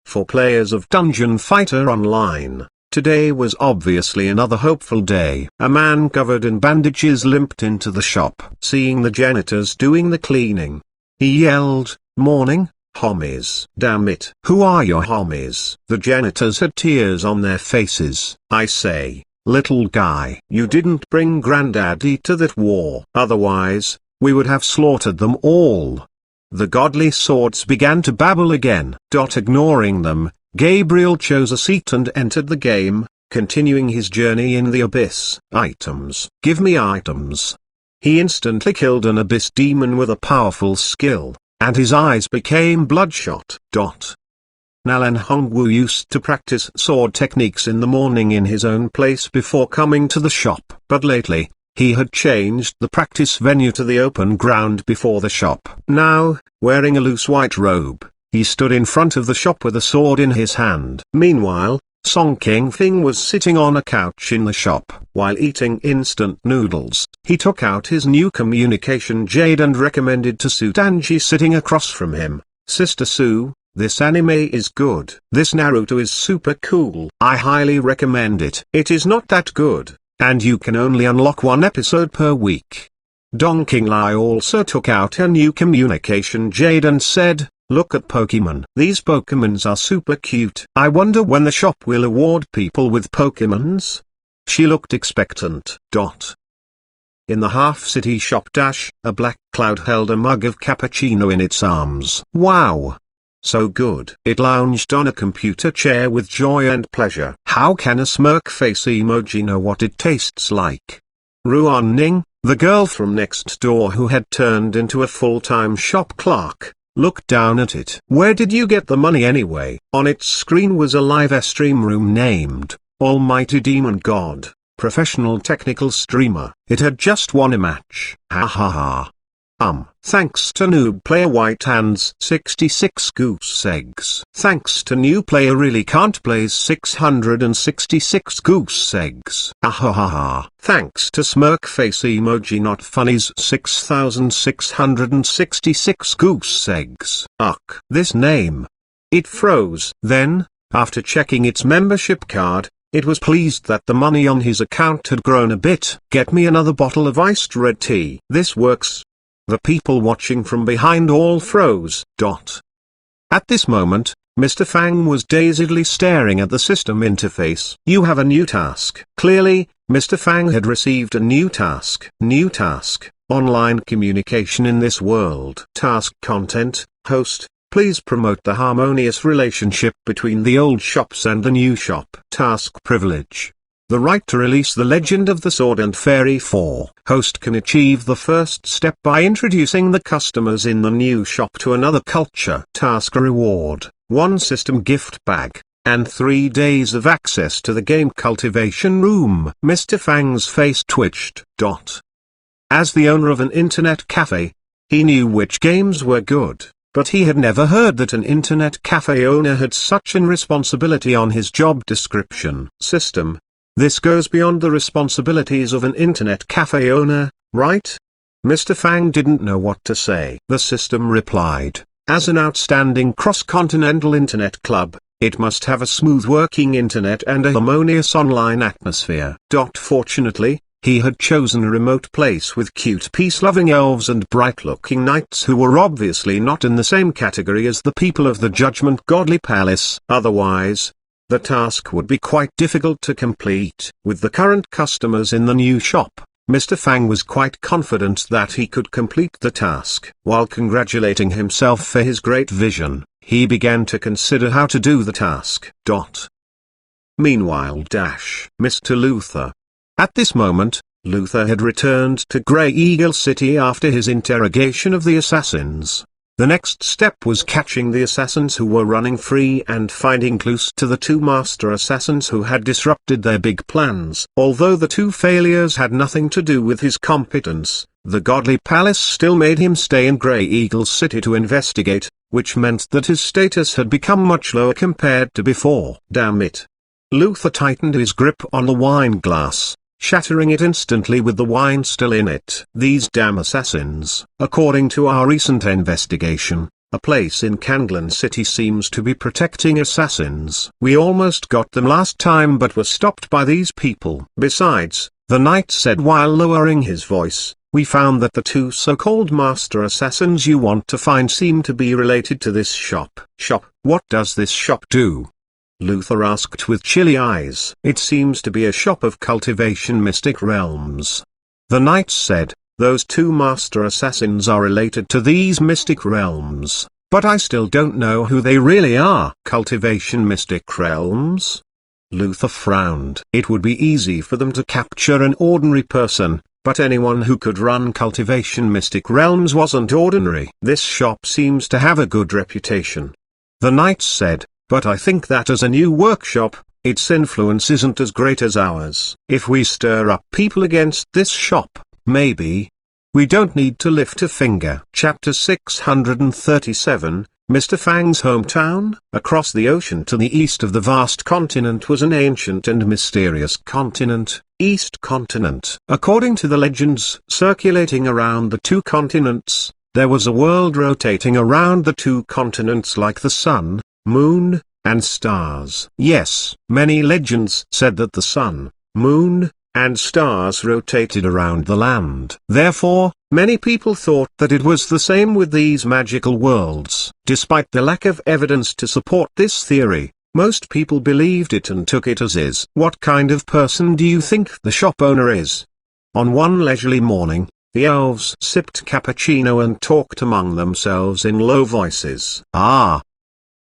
For players of Dungeon Fighter Online, today was obviously another hopeful day. A man covered in bandages limped into the shop. Seeing the janitors doing the cleaning, he yelled, morning, homies. Damn it. Who are your homies? The janitors had tears on their faces. I say, little guy, you didn't bring Granddaddy to that war. Otherwise, we would have slaughtered them all. The godly swords began to babble again. Ignoring them, Gabriel chose a seat and entered the game, continuing his journey in the abyss. Items. Give me items. He instantly killed an abyss demon with a powerful skill, and his eyes became bloodshot. Nalan Hongwu used to practice sword techniques in the morning in his own place before coming to the shop. But lately, he had changed the practice venue to the open ground before the shop. Now, wearing a loose white robe, he stood in front of the shop with a sword in his hand. Meanwhile, Song Kingfing was sitting on a couch in the shop. While eating instant noodles, he took out his new communication jade and recommended to Su Tanji sitting across from him. Sister Su, this anime is good. This Naruto is super cool. I highly recommend it. It is not that good, and you can only unlock one episode per week. Dong Qinglai also took out her new communication jade and said, look at Pokemon. These Pokemons are super cute. I wonder when the shop will award people with Pokemons. She looked expectant. In the half-city shop a black cloud held a mug of cappuccino in its arms. Wow! So good. It lounged on a computer chair with joy and pleasure. How can a smirk face emoji know what it tastes like? Ruan Ning, the girl from next door who had turned into a full-time shop clerk, looked down at it. Where did you get the money anyway? On its screen was a live stream room named, Almighty Demon God, Professional Technical Streamer. It had just won a match. Ha ha ha. Thanks to noob player White Hands 66 goose eggs. Thanks to new player really can't plays 666 goose eggs. Ahahaha. Thanks to smirk face emoji not funnies 6666 goose eggs. This name. It froze. Then, after checking its membership card, it was pleased that the money on his account had grown a bit. Get me another bottle of iced red tea. This works. The people watching from behind all froze. At this moment, Mr. Fang was dazedly staring at the system interface. You have a new task. Clearly, Mr. Fang had received a new task. New task: online communication in this world. Task content: host, please promote the harmonious relationship between the old shops and the new shop. Task privilege: the right to release the Legend of the Sword and Fairy 4. Host can achieve the first step by introducing the customers in the new shop to another culture. Task reward: 1 system gift bag, and 3 days of access to the game cultivation room. Mr. Fang's face twitched. As the owner of an internet cafe, he knew which games were good, but he had never heard that an internet cafe owner had such an responsibility on his job description. System: this goes beyond the responsibilities of an internet cafe owner, right? Mr. Fang didn't know what to say. The system replied, as an outstanding cross-continental internet club, it must have a smooth working internet and a harmonious online atmosphere. Fortunately, he had chosen a remote place with cute peace-loving elves and bright-looking knights who were obviously not in the same category as the people of the Judgment Godly Palace. Otherwise, the task would be quite difficult to complete. With the current customers in the new shop, Mr. Fang was quite confident that he could complete the task. While congratulating himself for his great vision, he began to consider how to do the task. Meanwhile, Mr. Luther. At this moment, Luther had returned to Grey Eagle City after his interrogation of the assassins. The next step was catching the assassins who were running free and finding clues to the 2 master assassins who had disrupted their big plans. Although the 2 failures had nothing to do with his competence, the Godly Palace still made him stay in Grey Eagle City to investigate, which meant that his status had become much lower compared to before. Damn it. Luther tightened his grip on the wine glass, shattering it instantly with the wine still in it. These damn assassins. According to our recent investigation, a place in Kanglan City seems to be protecting assassins. We almost got them last time but were stopped by these people. Besides, the knight said while lowering his voice, we found that the 2 so-called master assassins you want to find seem to be related to this shop. What does this shop do? Luther asked with chilly eyes. It seems to be a shop of cultivation mystic realms. The knight said, those 2 master assassins are related to these mystic realms, but I still don't know who they really are. Cultivation mystic realms? Luther frowned. It would be easy for them to capture an ordinary person, but anyone who could run cultivation mystic realms wasn't ordinary. This shop seems to have a good reputation. The knight said, but I think that as a new workshop, its influence isn't as great as ours. If we stir up people against this shop, maybe. We don't need to lift a finger. Chapter 637, Mr. Fang's hometown. Across the ocean to the east of the vast continent was an ancient and mysterious continent, East Continent. According to the legends circulating around the 2 continents, there was a world rotating around the 2 continents like the sun, moon, and stars. Yes, many legends said that the sun, moon, and stars rotated around the land. Therefore, many people thought that it was the same with these magical worlds. Despite the lack of evidence to support this theory, most people believed it and took it as is. What kind of person do you think the shop owner is? On one leisurely morning, the elves sipped cappuccino and talked among themselves in low voices.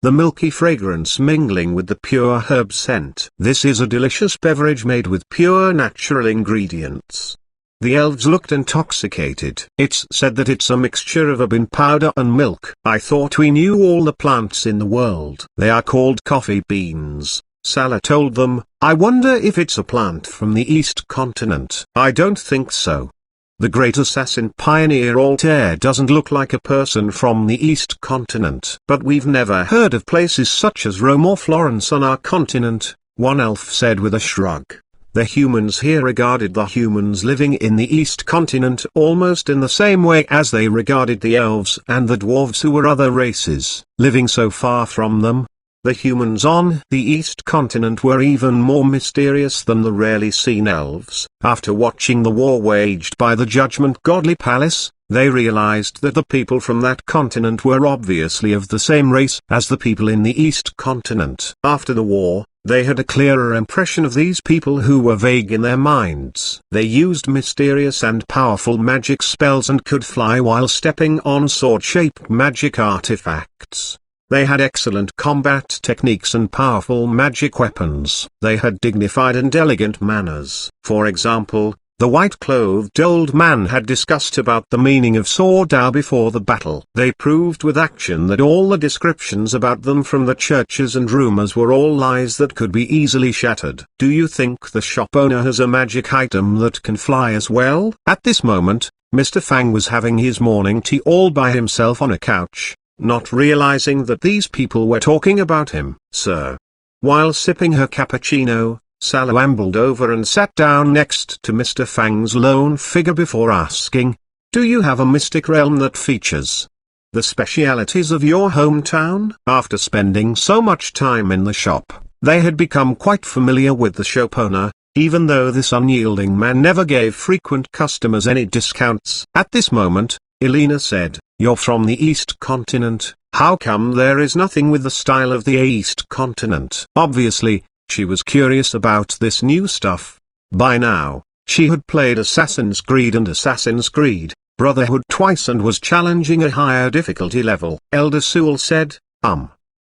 The milky fragrance mingling with the pure herb scent. This is a delicious beverage made with pure natural ingredients. The elves looked intoxicated. It's said that it's a mixture of a bean powder and milk. I thought we knew all the plants in the world. They are called coffee beans, Salah told them. I wonder if it's a plant from the East Continent. I don't think so. The great assassin pioneer Altair doesn't look like a person from the East Continent. But we've never heard of places such as Rome or Florence on our continent, one elf said with a shrug. The humans here regarded the humans living in the East Continent almost in the same way as they regarded the elves and the dwarves who were other races, living so far from them. The humans on the East Continent were even more mysterious than the rarely seen elves. After watching the war waged by the Judgment Godly Palace, they realized that the people from that continent were obviously of the same race as the people in the East Continent. After the war, They had a clearer impression of these people who were vague in their minds. They used mysterious and powerful magic spells and could fly while stepping on sword-shaped magic artifacts. They had excellent combat techniques and powerful magic weapons. They had dignified and elegant manners. For example, the white-clothed old man had discussed about the meaning of sword before the battle. They proved with action that all the descriptions about them from the churches and rumors were all lies that could be easily shattered. Do you think the shop owner has a magic item that can fly as well? At this moment, Mr. Fang was having his morning tea all by himself on a couch, not realizing that these people were talking about him. Sir. While sipping her cappuccino, Sally ambled over and sat down next to Mr. Fang's lone figure before asking, "Do you have a mystic realm that features the specialities of your hometown?" After spending so much time in the shop, they had become quite familiar with the shop owner, even though this unyielding man never gave frequent customers any discounts. At this moment, Elena said, "You're from the East Continent, how come there is nothing with the style of the East Continent?" Obviously, she was curious about this new stuff. By now, she had played Assassin's Creed and Assassin's Creed Brotherhood twice and was challenging a higher difficulty level. Elder Sewell said,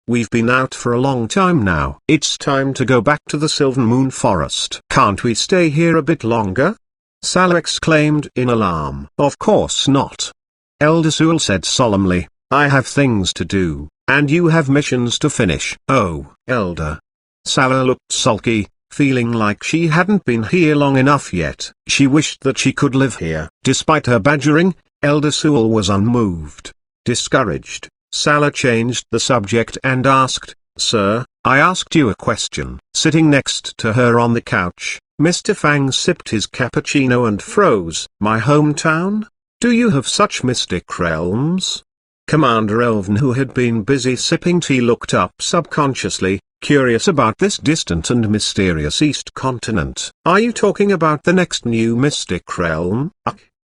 We've been out for a long time now. It's time to go back to the Sylvan Moon Forest. Can't we stay here a bit longer?" Sally exclaimed in alarm. "Of course not," Elder Sewell said solemnly. "I have things to do, and you have missions to finish." "Oh, Elder." Sally looked sulky, feeling like she hadn't been here long enough yet. She wished that she could live here. Despite her badgering, Elder Sewell was unmoved. Discouraged, Sally changed the subject and asked, "Sir, I asked you a question." Sitting next to her on the couch, Mr. Fang sipped his cappuccino and froze. "My hometown? Do you have such mystic realms?" Commander Elven, who had been busy sipping tea, looked up subconsciously, curious about this distant and mysterious East Continent. "Are you talking about the next new mystic realm?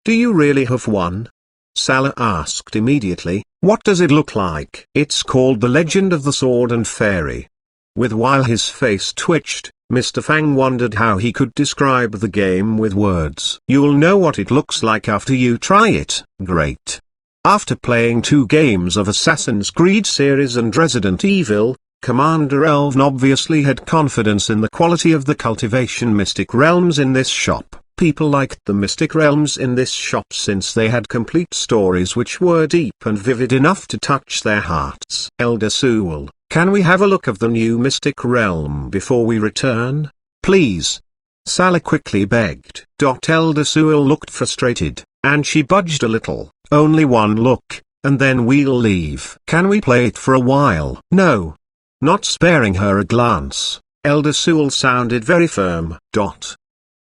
Do you really have one?" Sally asked immediately. "What does it look like?" "It's called The Legend of the Sword and Fairy." While his face twitched, Mr. Fang wondered how he could describe the game with words. "You'll know what it looks like after you try it." "Great." After playing 2 games of Assassin's Creed series and Resident Evil, Commander Elven obviously had confidence in the quality of the cultivation mystic realms in this shop. People liked the mystic realms in this shop since they had complete stories which were deep and vivid enough to touch their hearts. "Elder Sewell, can we have a look of the new mystic realm before we return? Please?" Sally quickly begged. Elder Sewell looked frustrated, and she budged a little. "Only one look, and then we'll leave." "Can we play it for a while?" "No." Not sparing her a glance, Elder Sewell sounded very firm.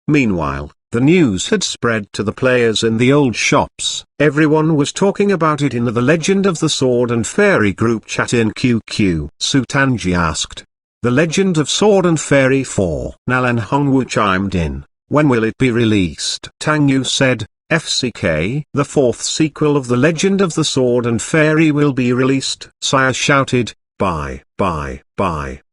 Meanwhile, the news had spread to the players in the old shops. Everyone was talking about it in the Legend of the Sword and Fairy group chat in QQ. Sutanji asked, "The Legend of Sword and Fairy 4. Nalan Hongwu chimed in, "When will it be released?" Tang Yu said, "FCK. The 4th sequel of The Legend of the Sword and Fairy will be released." Saya shouted, Buy.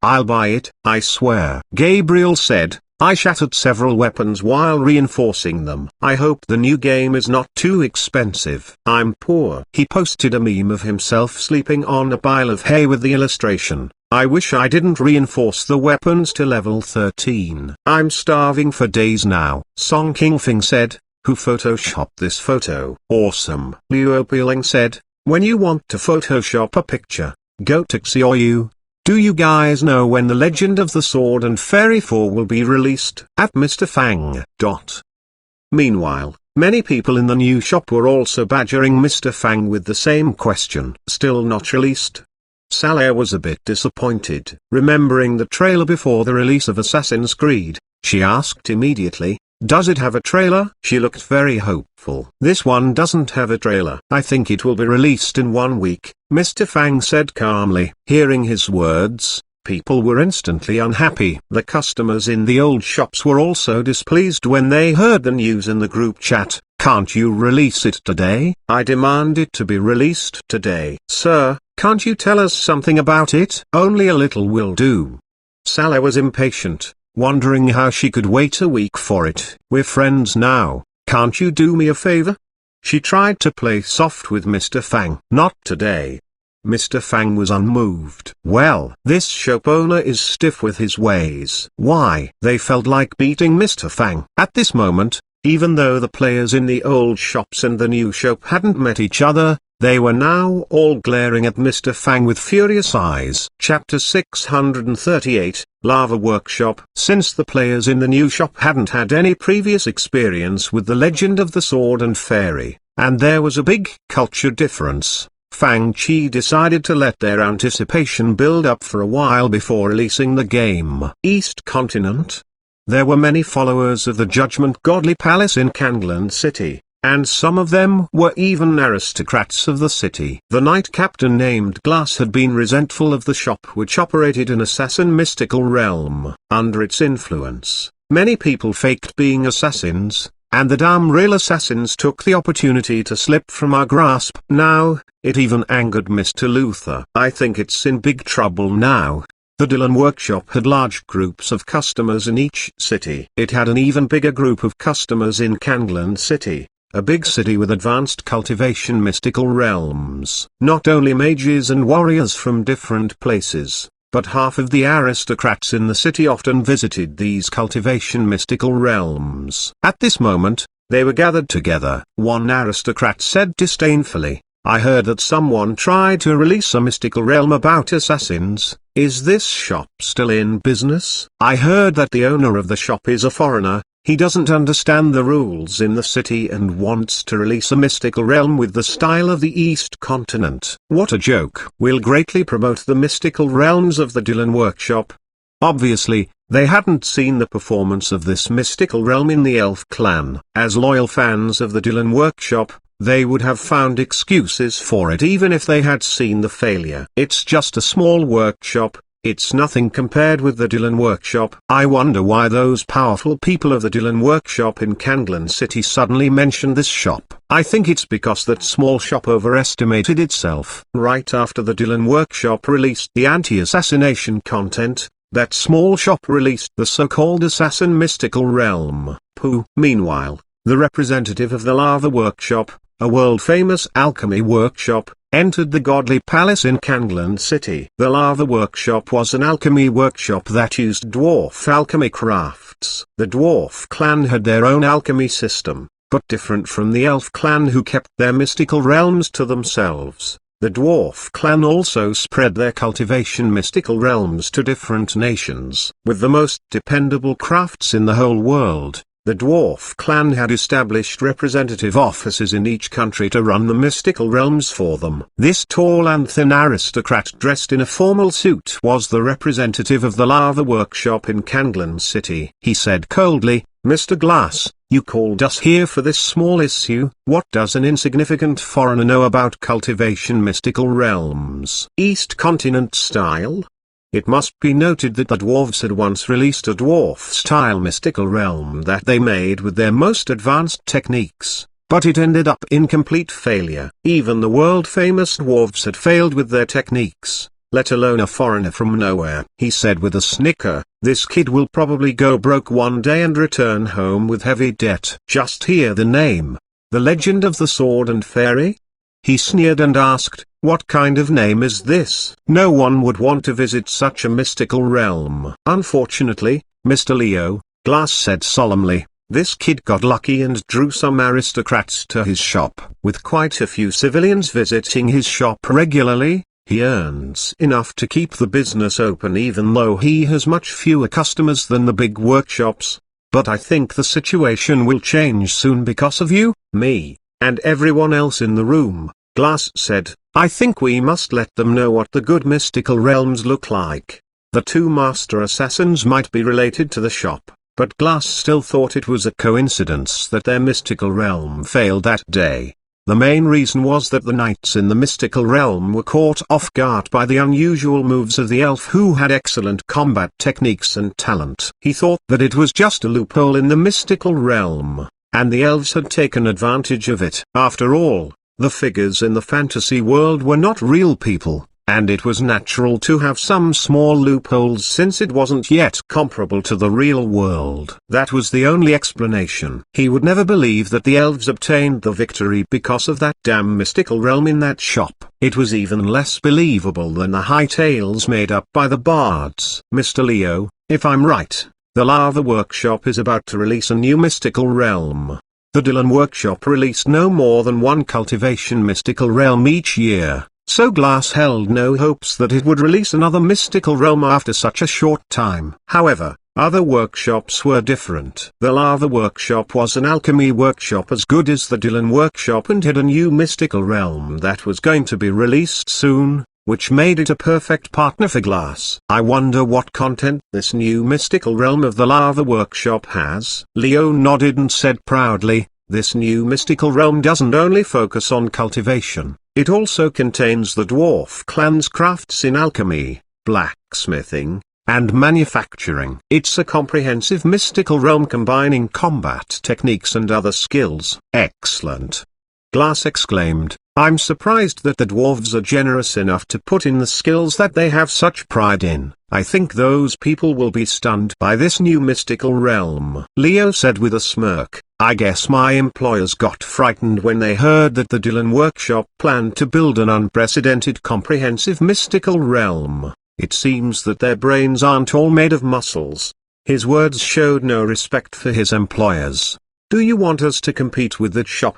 I'll buy it, I swear." Gabriel said, "I shattered several weapons while reinforcing them. I hope the new game is not too expensive. I'm poor." He posted a meme of himself sleeping on a pile of hay with the illustration, "I wish I didn't reinforce the weapons to level 13. I'm starving for days now." Song Kingfing said, "Who photoshopped this photo?" "Awesome." Liu Peeling said, "When you want to photoshop a picture, go to Xiaoyu. Do you guys know when The Legend of the Sword and Fairy 4 will be released?" At Mr. Fang. Meanwhile, many people in the new shop were also badgering Mr. Fang with the same question. "Still not released?" Sally was a bit disappointed. Remembering the trailer before the release of Assassin's Creed, she asked immediately, "Does it have a trailer?" She looked very hopeful. "This one doesn't have a trailer. I think it will be released in 1 week," Mr. Fang said calmly. Hearing his words, people were instantly unhappy. The customers in the old shops were also displeased when they heard the news in the group chat. "Can't you release it today?" "I demand it to be released today." "Sir, can't you tell us something about it?" "Only a little will do." Sally was impatient, wondering how she could wait a week for it. "We're friends now, can't you do me a favor?" She tried to play soft with Mr. Fang. "Not today." Mr. Fang was unmoved. "Well, this shop owner is stiff with his ways." Why? They felt like beating Mr. Fang. At this moment, even though the players in the old shops and the new shop hadn't met each other, they were now all glaring at Mr. Fang with furious eyes. Chapter 638, Lava Workshop. Since the players in the new shop hadn't had any previous experience with the legend of the sword and fairy, and there was a big culture difference, Fang Chi decided to let their anticipation build up for a while before releasing the game. East Continent. There were many followers of the Judgment Godly Palace in Kanglan City, and some of them were even aristocrats of the city. The knight captain named Glass had been resentful of the shop, which operated in assassin mystical realm. Under its influence, many people faked being assassins, and the damn real assassins took the opportunity to slip from our grasp. Now, it even angered Mr. Luther. "I think it's in big trouble now." The Dylan Workshop had large groups of customers in each city. It had an even bigger group of customers in Kanglan City, a big city with advanced cultivation mystical realms. Not only mages and warriors from different places, but half of the aristocrats in the city often visited these cultivation mystical realms. At this moment, they were gathered together. One aristocrat said disdainfully, "I heard that someone tried to release a mystical realm about assassins. Is this shop still in business?" "I heard that the owner of the shop is a foreigner. He doesn't understand the rules in the city and wants to release a mystical realm with the style of the East Continent." What a joke. "Will greatly promote the mystical realms of the Dylan Workshop." Obviously, they hadn't seen the performance of this mystical realm in the Elf Clan. As loyal fans of the Dylan Workshop, they would have found excuses for it even if they had seen the failure. "It's just a small workshop. It's nothing compared with the Dylan Workshop." "I wonder why those powerful people of the Dylan Workshop in Kanglan City suddenly mentioned this shop. I think it's because that small shop overestimated itself." Right after the Dylan Workshop released the anti-assassination content, that small shop released the so-called Assassin Mystical Realm. Pooh. Meanwhile, the representative of the Lava Workshop, a world-famous alchemy workshop, entered the Godly Palace in Kanglan City. The Lava Workshop was an alchemy workshop that used dwarf alchemy crafts. The dwarf clan had their own alchemy system, but different from the elf clan who kept their mystical realms to themselves. The dwarf clan also spread their cultivation mystical realms to different nations. With the most dependable crafts in the whole world, the dwarf clan had established representative offices in each country to run the mystical realms for them. This tall and thin aristocrat dressed in a formal suit was the representative of the Lava Workshop in Kanglan City. He said coldly, "Mr. Glass, you called us here for this small issue. What does an insignificant foreigner know about cultivation mystical realms? East Continent style?" It must be noted that the dwarves had once released a dwarf-style mystical realm that they made with their most advanced techniques, but it ended up in complete failure. Even the world-famous dwarves had failed with their techniques, let alone a foreigner from nowhere. He said with a snicker, "This kid will probably go broke one day and return home with heavy debt." Just hear the name, The Legend of the Sword and Fairy? He sneered and asked, "What kind of name is this?" No one would want to visit such a mystical realm. "Unfortunately, Mr. Leo," Glass said solemnly, "this kid got lucky and drew some aristocrats to his shop. With quite a few civilians visiting his shop regularly, he earns enough to keep the business open even though he has much fewer customers than the big workshops. But I think the situation will change soon because of you, me, and everyone else in the room." Glass said, "I think we must let them know what the good mystical realms look like." The two master assassins might be related to the shop, but Glass still thought it was a coincidence that their mystical realm failed that day. The main reason was that the knights in the mystical realm were caught off guard by the unusual moves of the elf who had excellent combat techniques and talent. He thought that it was just a loophole in the mystical realm, and the elves had taken advantage of it. After all, the figures in the fantasy world were not real people, and it was natural to have some small loopholes since it wasn't yet comparable to the real world. That was the only explanation. He would never believe that the elves obtained the victory because of that damn mystical realm in that shop. It was even less believable than the high tales made up by the bards. Mr. Leo, if I'm right, the Lava Workshop is about to release a new mystical realm. The Dylan Workshop released no more than one cultivation mystical realm each year, so Glass held no hopes that it would release another mystical realm after such a short time. However, other workshops were different. The Lava Workshop was an alchemy workshop as good as the Dylan Workshop and had a new mystical realm that was going to be released soon, which made it a perfect partner for Glass. I wonder what content this new mystical realm of the Lava Workshop has. Leo nodded and said proudly, this new mystical realm doesn't only focus on cultivation, it also contains the dwarf clan's crafts in alchemy, blacksmithing, and manufacturing. It's a comprehensive mystical realm combining combat techniques and other skills. Excellent! Glass exclaimed. I'm surprised that the dwarves are generous enough to put in the skills that they have such pride in. I think those people will be stunned by this new mystical realm. Leo said with a smirk, I guess my employers got frightened when they heard that the Dylan Workshop planned to build an unprecedented comprehensive mystical realm. It seems that their brains aren't all made of muscles. His words showed no respect for his employers. Do you want us to compete with that shop?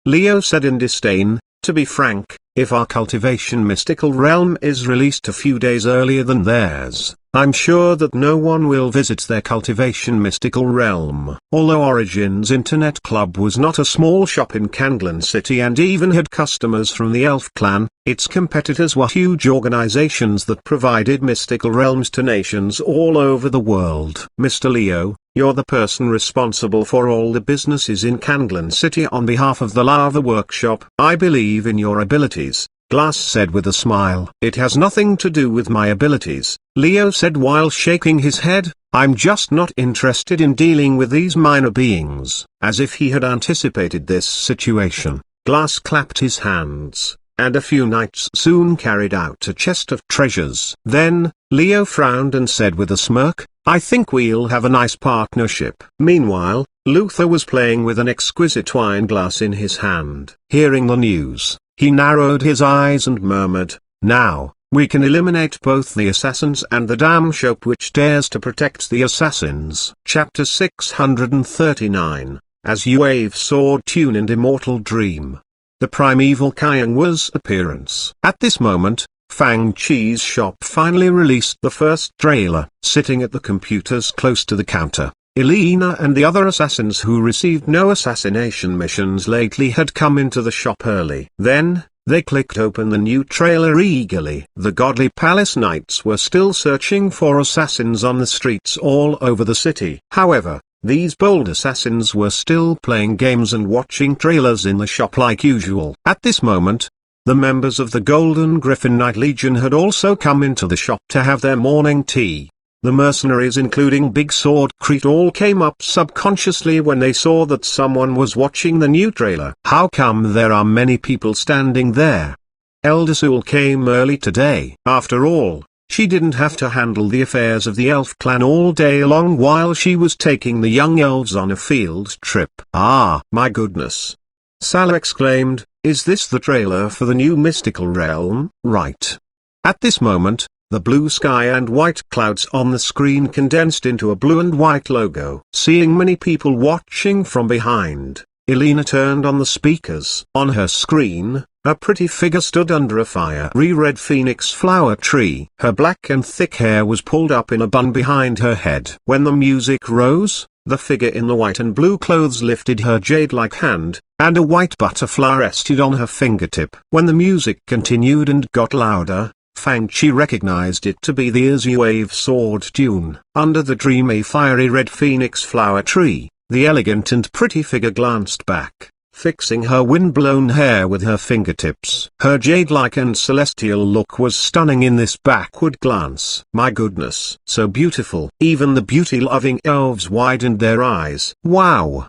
Leo said in disdain. To be frank, if our cultivation mystical realm is released a few days earlier than theirs, I'm sure that no one will visit their cultivation mystical realm. Although Origin's Internet Club was not a small shop in Kanglan City and even had customers from the Elf Clan, its competitors were huge organizations that provided mystical realms to nations all over the world. Mr. Leo, you're the person responsible for all the businesses in Kanglan City on behalf of the Lava Workshop. I believe in your abilities, Glass said with a smile. It has nothing to do with my abilities, Leo said while shaking his head. I'm just not interested in dealing with these minor beings. As if he had anticipated this situation, Glass clapped his hands, and a few knights soon carried out a chest of treasures. Then, Leo frowned and said with a smirk, I think we'll have a nice partnership. Meanwhile, Luther was playing with an exquisite wine glass in his hand. Hearing the news, he narrowed his eyes and murmured, now, we can eliminate both the assassins and the damn shop which dares to protect the assassins. Chapter 639, As You Wave Sword Tune and Immortal Dream. The primeval Kayangwa's appearance. At this moment, Fang Chi's shop finally released the first trailer. Sitting at the computers close to the counter, Elena and the other assassins who received no assassination missions lately had come into the shop early. Then, they clicked open the new trailer eagerly. The Godly Palace Knights were still searching for assassins on the streets all over the city. However, these bold assassins were still playing games and watching trailers in the shop like usual. At this moment, the members of the Golden Griffin Knight Legion had also come into the shop to have their morning tea. The mercenaries including Big Sword Crete all came up subconsciously when they saw that someone was watching the new trailer. How come there are many people standing there? Elder Sewell came early today. After all, she didn't have to handle the affairs of the elf clan all day long while she was taking the young elves on a field trip. Ah, my goodness! Salah exclaimed, is this the trailer for the new mystical realm? Right. At this moment, the blue sky and white clouds on the screen condensed into a blue and white logo. Seeing many people watching from behind, Elena turned on the speakers. On her screen, a pretty figure stood under a fiery red phoenix flower tree. Her black and thick hair was pulled up in a bun behind her head. When the music rose, the figure in the white and blue clothes lifted her jade-like hand, and a white butterfly rested on her fingertip. When the music continued and got louder, Fang Chi recognized it to be the As You Wave sword tune. Under the dreamy fiery red phoenix flower tree, the elegant and pretty figure glanced back, fixing her wind-blown hair with her fingertips. Her jade-like and celestial look was stunning in this backward glance. My goodness, so beautiful. Even the beauty-loving elves widened their eyes. Wow!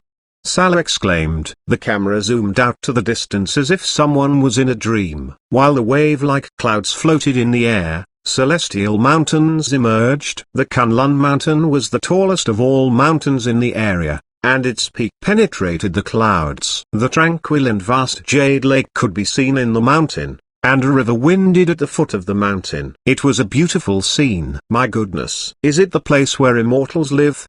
Salah exclaimed. The camera zoomed out to the distance as if someone was in a dream. While the wave-like clouds floated in the air, celestial mountains emerged. The Kunlun mountain was the tallest of all mountains in the area, and its peak penetrated the clouds. The tranquil and vast Jade Lake could be seen in the mountain, and a river winded at the foot of the mountain. It was a beautiful scene. My goodness. Is it the place where immortals live?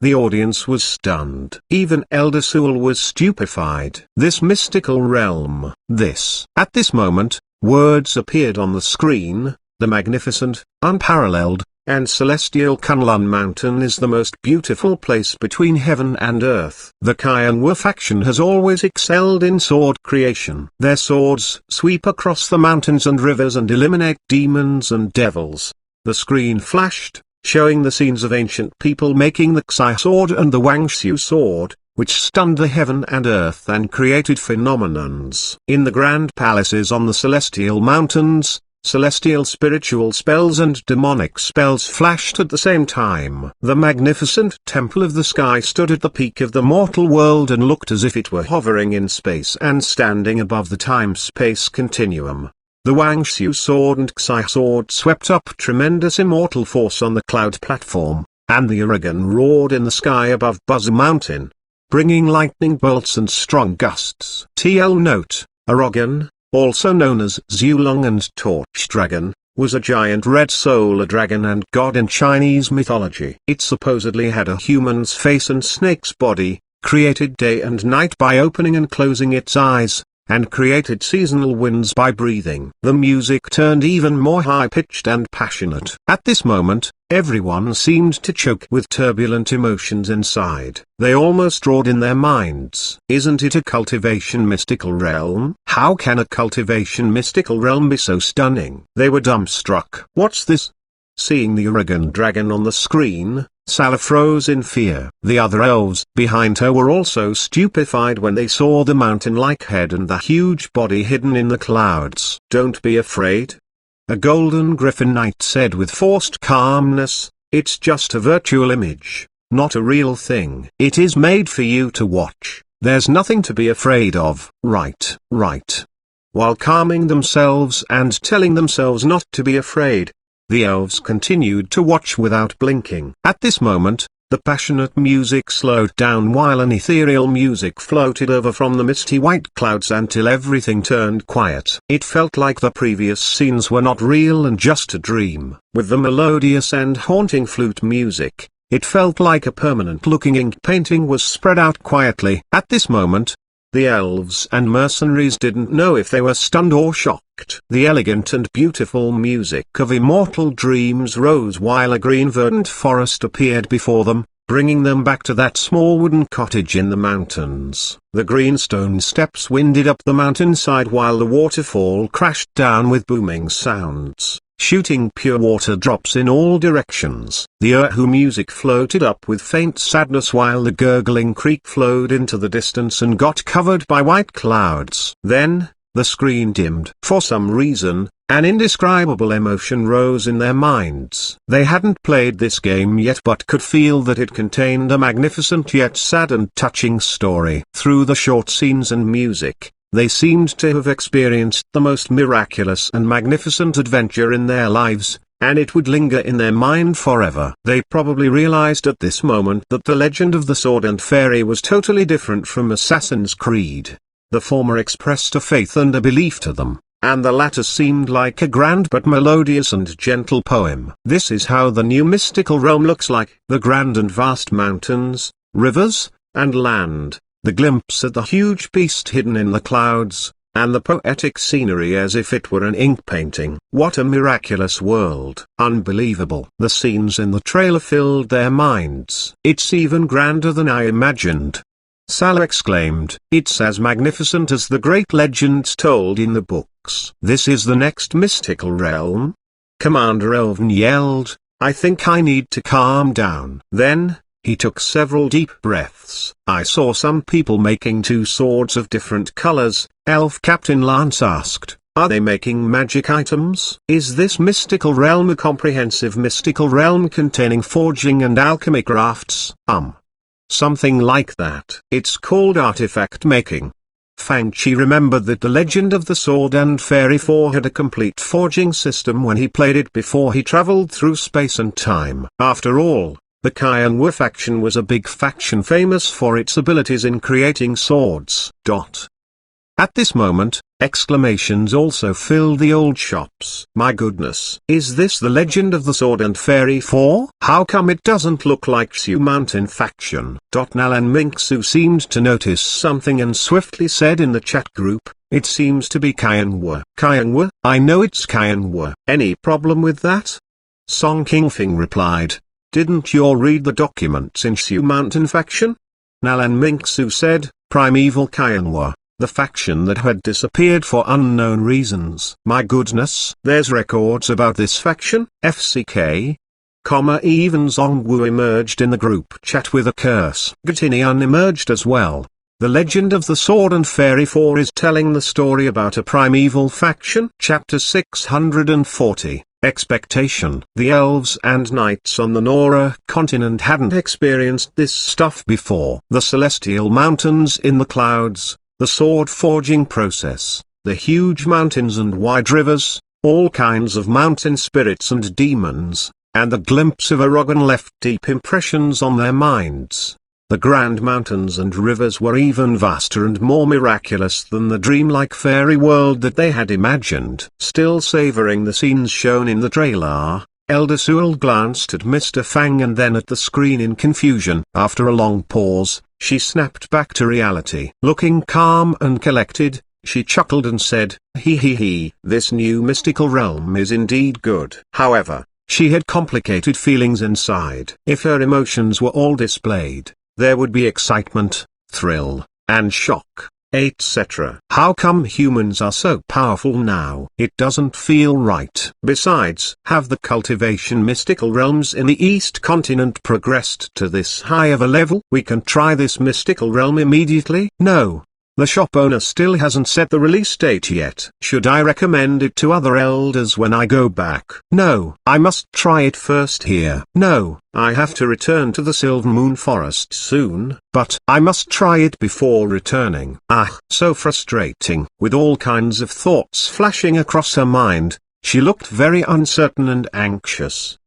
The audience was stunned. Even Elder Sewell was stupefied. This mystical realm, this. At this moment, words appeared on the screen. The magnificent, unparalleled, and celestial Kunlun Mountain is the most beautiful place between heaven and earth. The Xuanhuan faction has always excelled in sword creation. Their swords sweep across the mountains and rivers and eliminate demons and devils. The screen flashed, showing the scenes of ancient people making the Xi sword and the Wangxiu sword, which stunned the heaven and earth and created phenomenons. In the grand palaces on the celestial mountains, celestial spiritual spells and demonic spells flashed at the same time. The magnificent Temple of the Sky stood at the peak of the mortal world and looked as if it were hovering in space and standing above the time-space continuum. The Wangxiu sword and Xi sword swept up tremendous immortal force on the cloud platform, and the Uragan roared in the sky above Buzzer Mountain, bringing lightning bolts and strong gusts. TL note, Uragan, also known as Zulong and Torch Dragon, was a giant red solar dragon and god in Chinese mythology. It supposedly had a human's face and snake's body, created day and night by opening and closing its eyes, and created seasonal winds by breathing. The music turned even more high-pitched and passionate. At this moment, everyone seemed to choke with turbulent emotions inside. They almost roared in their minds. Isn't it a cultivation mystical realm? How can a cultivation mystical realm be so stunning? They were dumbstruck. What's this? Seeing the Uragan dragon on the screen, Salah froze in fear. The other elves behind her were also stupefied when they saw the mountain-like head and the huge body hidden in the clouds. Don't be afraid. A golden griffin knight said with forced calmness, it's just a virtual image, not a real thing. It is made for you to watch. There's nothing to be afraid of. Right. While calming themselves and telling themselves not to be afraid, the elves continued to watch without blinking. At this moment, the passionate music slowed down while an ethereal music floated over from the misty white clouds until everything turned quiet. It felt like the previous scenes were not real and just a dream. With the melodious and haunting flute music, it felt like a permanent-looking ink painting was spread out quietly. At this moment, the elves and mercenaries didn't know if they were stunned or shocked. The elegant and beautiful music of immortal dreams rose while a green verdant forest appeared before them, bringing them back to that small wooden cottage in the mountains. The green stone steps winded up the mountainside while the waterfall crashed down with booming sounds, shooting pure water drops in all directions. The erhu music floated up with faint sadness while the gurgling creek flowed into the distance and got covered by white clouds. Then, the screen dimmed. For some reason, an indescribable emotion rose in their minds. They hadn't played this game yet but could feel that it contained a magnificent yet sad and touching story. Through the short scenes and music, they seemed to have experienced the most miraculous and magnificent adventure in their lives, and it would linger in their mind forever. They probably realized at this moment that the legend of the Sword and Fairy was totally different from Assassin's Creed. The former expressed a faith and a belief to them, and the latter seemed like a grand but melodious and gentle poem. This is how the new mystical realm looks like. The grand and vast mountains, rivers, and land, the glimpse at the huge beast hidden in the clouds, and the poetic scenery as if it were an ink painting. What a miraculous world. Unbelievable. The scenes in the trailer filled their minds. It's even grander than I imagined. Salah exclaimed. It's as magnificent as the great legends told in the books. This is the next mystical realm? Commander Elven yelled. I think I need to calm down. Then, he took several deep breaths. I saw some people making two swords of different colors. Elf Captain Lance asked, are they making magic items? Is this mystical realm a comprehensive mystical realm containing forging and alchemy crafts? Something like that. It's called artifact making. Fang Chi remembered that the Legend of the Sword and Fairy 4 had a complete forging system when he played it before he traveled through space and time. After all, the Xuanhuan faction was a big faction famous for its abilities in creating swords. At this moment, exclamations also filled the old shops. My goodness! Is this the Legend of the Sword and Fairy 4? How come it doesn't look like Xuanhuan faction? Nalan Mingsu seemed to notice something and swiftly said in the chat group, it seems to be Xuanhuan. Xuanhuan? I know it's Xuanhuan. Any problem with that? Song Qingfing replied, didn't you read the documents in Xuanhuan faction? Nalan Mingsu said, Primeval Xuanhuan. The faction that had disappeared for unknown reasons. My goodness, there's records about this faction. FCK. Even Zongwu emerged in the group chat with a curse. Gatinian emerged as well. The Legend of the Sword and Fairy 4 is telling the story about a primeval faction. Chapter 640. Expectation. The elves and knights on the Nora continent hadn't experienced this stuff before. The celestial mountains in the clouds, the sword forging process, the huge mountains and wide rivers, all kinds of mountain spirits and demons, and the glimpse of Aragon left deep impressions on their minds. The grand mountains and rivers were even vaster and more miraculous than the dreamlike fairy world that they had imagined. Still savoring the scenes shown in the trailer, Elder Sewell glanced at Mr. Fang and then at the screen in confusion. After a long pause, she snapped back to reality. Looking calm and collected, she chuckled and said, he, this new mystical realm is indeed good. However, she had complicated feelings inside. If her emotions were all displayed, there would be excitement, thrill, and shock, etc. How come humans are so powerful now? It doesn't feel right. Besides, have the cultivation mystical realms in the East continent progressed to this high of a level? We can try this mystical realm immediately? No. The shop owner still hasn't set the release date yet. Should I recommend it to other elders when I go back? No. I must try it first here. No. I have to return to the Silver Moon Forest soon, but I must try it before returning. So frustrating. With all kinds of thoughts flashing across her mind, she looked very uncertain and anxious.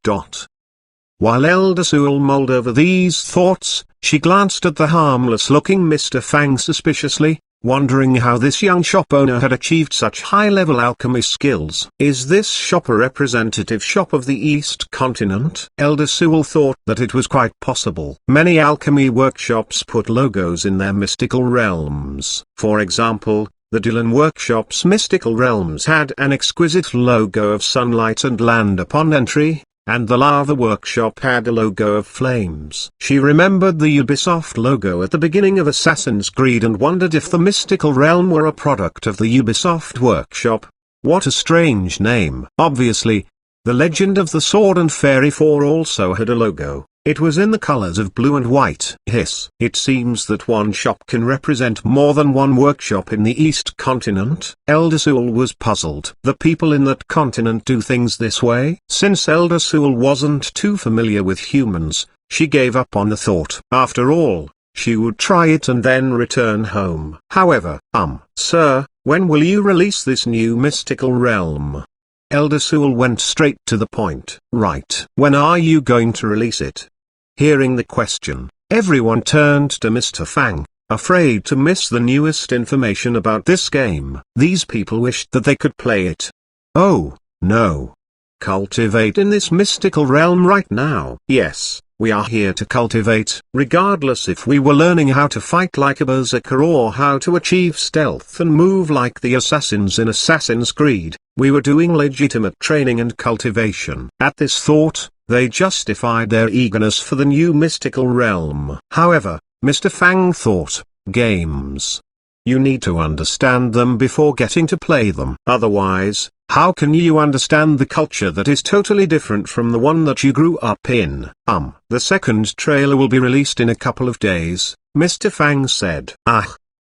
While Elder Sewell mulled over these thoughts, she glanced at the harmless-looking Mr. Fang suspiciously, wondering how this young shop owner had achieved such high-level alchemy skills. Is this shop a representative shop of the East continent? Elder Sewell thought that it was quite possible. Many alchemy workshops put logos in their mystical realms. For example, the Dylan Workshop's mystical realms had an exquisite logo of sunlight and land upon entry, and the Lava Workshop had a logo of flames. She remembered the Ubisoft logo at the beginning of Assassin's Creed and wondered if the mystical realm were a product of the Ubisoft Workshop. What a strange name. Obviously, the Legend of the Sword and Fairy 4 also had a logo. It was in the colors of blue and white. It seems that one shop can represent more than one workshop in the East continent. Elder Sewell was puzzled. The people in that continent do things this way? Since Elder Sewell wasn't too familiar with humans, she gave up on the thought. After all, she would try it and then return home. However, sir, when will you release this new mystical realm? Elder Sewell went straight to the point. Right. When are you going to release it? Hearing the question, everyone turned to Mr. Fang, afraid to miss the newest information about this game. These people wished that they could play it. Oh, no. Cultivate in this mystical realm right now. Yes, we are here to cultivate. Regardless if we were learning how to fight like a berserker or how to achieve stealth and move like the assassins in Assassin's Creed, we were doing legitimate training and cultivation. At this thought, they justified their eagerness for the new mystical realm. However, Mr. Fang thought, games. You need to understand them before getting to play them. Otherwise, how can you understand the culture that is totally different from the one that you grew up in? The second trailer will be released in a couple of days, Mr. Fang said.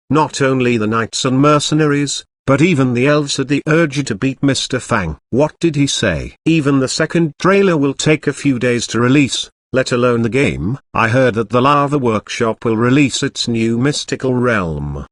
Not only the knights and mercenaries, but even the elves had the urge to beat Mr. Fang. What did he say? Even the second trailer will take a few days to release, let alone the game. I heard that the Lava Workshop will release its new mystical realm.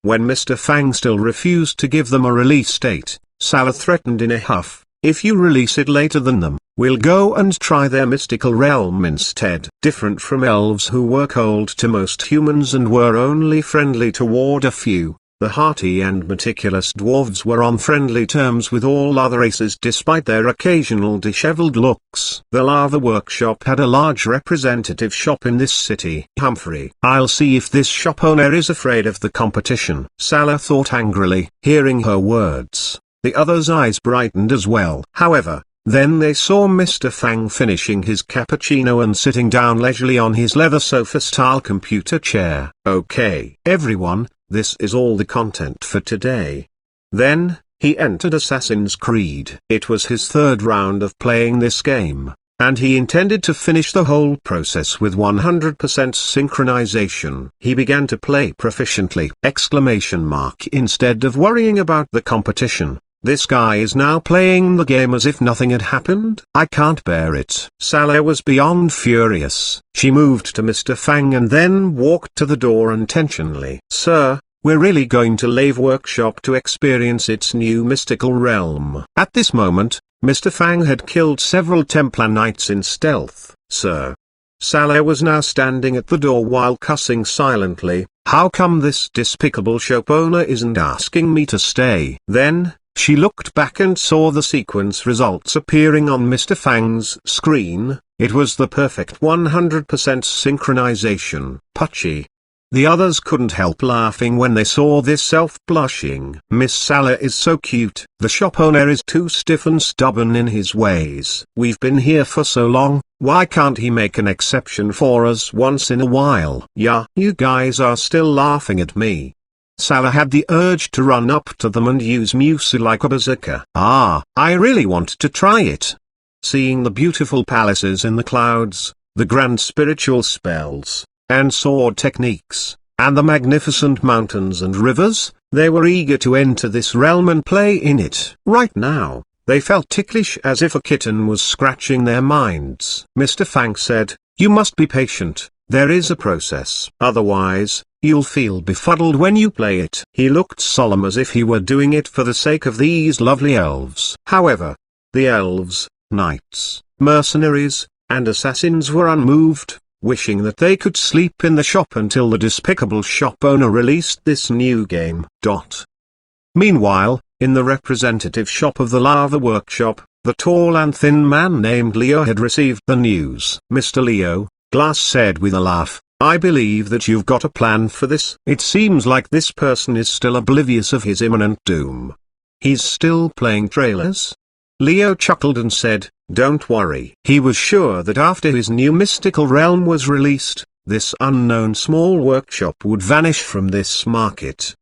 When Mr. Fang still refused to give them a release date, Salah threatened in a huff, if you release it later than them, we'll go and try their mystical realm instead. Different from elves who were cold to most humans and were only friendly toward a few, the hearty and meticulous dwarves were on friendly terms with all other races despite their occasional disheveled looks. The Lava Workshop had a large representative shop in this city. Humphrey, I'll see if this shop owner is afraid of the competition, Salah thought angrily. Hearing her words, the others' eyes brightened as well. However, then they saw Mr. Fang finishing his cappuccino and sitting down leisurely on his leather sofa-style computer chair. Okay, everyone, this is all the content for today. Then, he entered Assassin's Creed. It was his third round of playing this game, and he intended to finish the whole process with 100% synchronization. He began to play proficiently! Instead of worrying about the competition. This guy is now playing the game as if nothing had happened. I can't bear it. Salah was beyond furious. She moved to Mr. Fang and then walked to the door intentionally. Sir, we're really going to Lava Workshop to experience its new mystical realm. At this moment, Mr. Fang had killed several Templar knights in stealth. Sir. Salah was now standing at the door while cussing silently. How come this despicable shop owner isn't asking me to stay? Then, she looked back and saw the sequence results appearing on Mr. Fang's screen. It was the perfect 100% synchronization. Putchy. The others couldn't help laughing when they saw this self-blushing. Miss Salah is so cute. The shop owner is too stiff and stubborn in his ways. We've been here for so long, why can't he make an exception for us once in a while? Yeah, you guys are still laughing at me. Salah had the urge to run up to them and use Musa like a berserker. I really want to try it. Seeing the beautiful palaces in the clouds, the grand spiritual spells, and sword techniques, and the magnificent mountains and rivers, they were eager to enter this realm and play in it. Right now, they felt ticklish as if a kitten was scratching their minds. Mr. Fang said, you must be patient, there is a process. Otherwise, you'll feel befuddled when you play it. He looked solemn as if he were doing it for the sake of these lovely elves. However, the elves, knights, mercenaries, and assassins were unmoved, wishing that they could sleep in the shop until the despicable shop owner released this new game. Meanwhile, in the representative shop of the Lava Workshop, the tall and thin man named Leo had received the news. Mr. Leo, Glass said with a laugh, I believe that you've got a plan for this. It seems like this person is still oblivious of his imminent doom. He's still playing trailers? Leo chuckled and said, don't worry. He was sure that after his new mystical realm was released, this unknown small workshop would vanish from this market.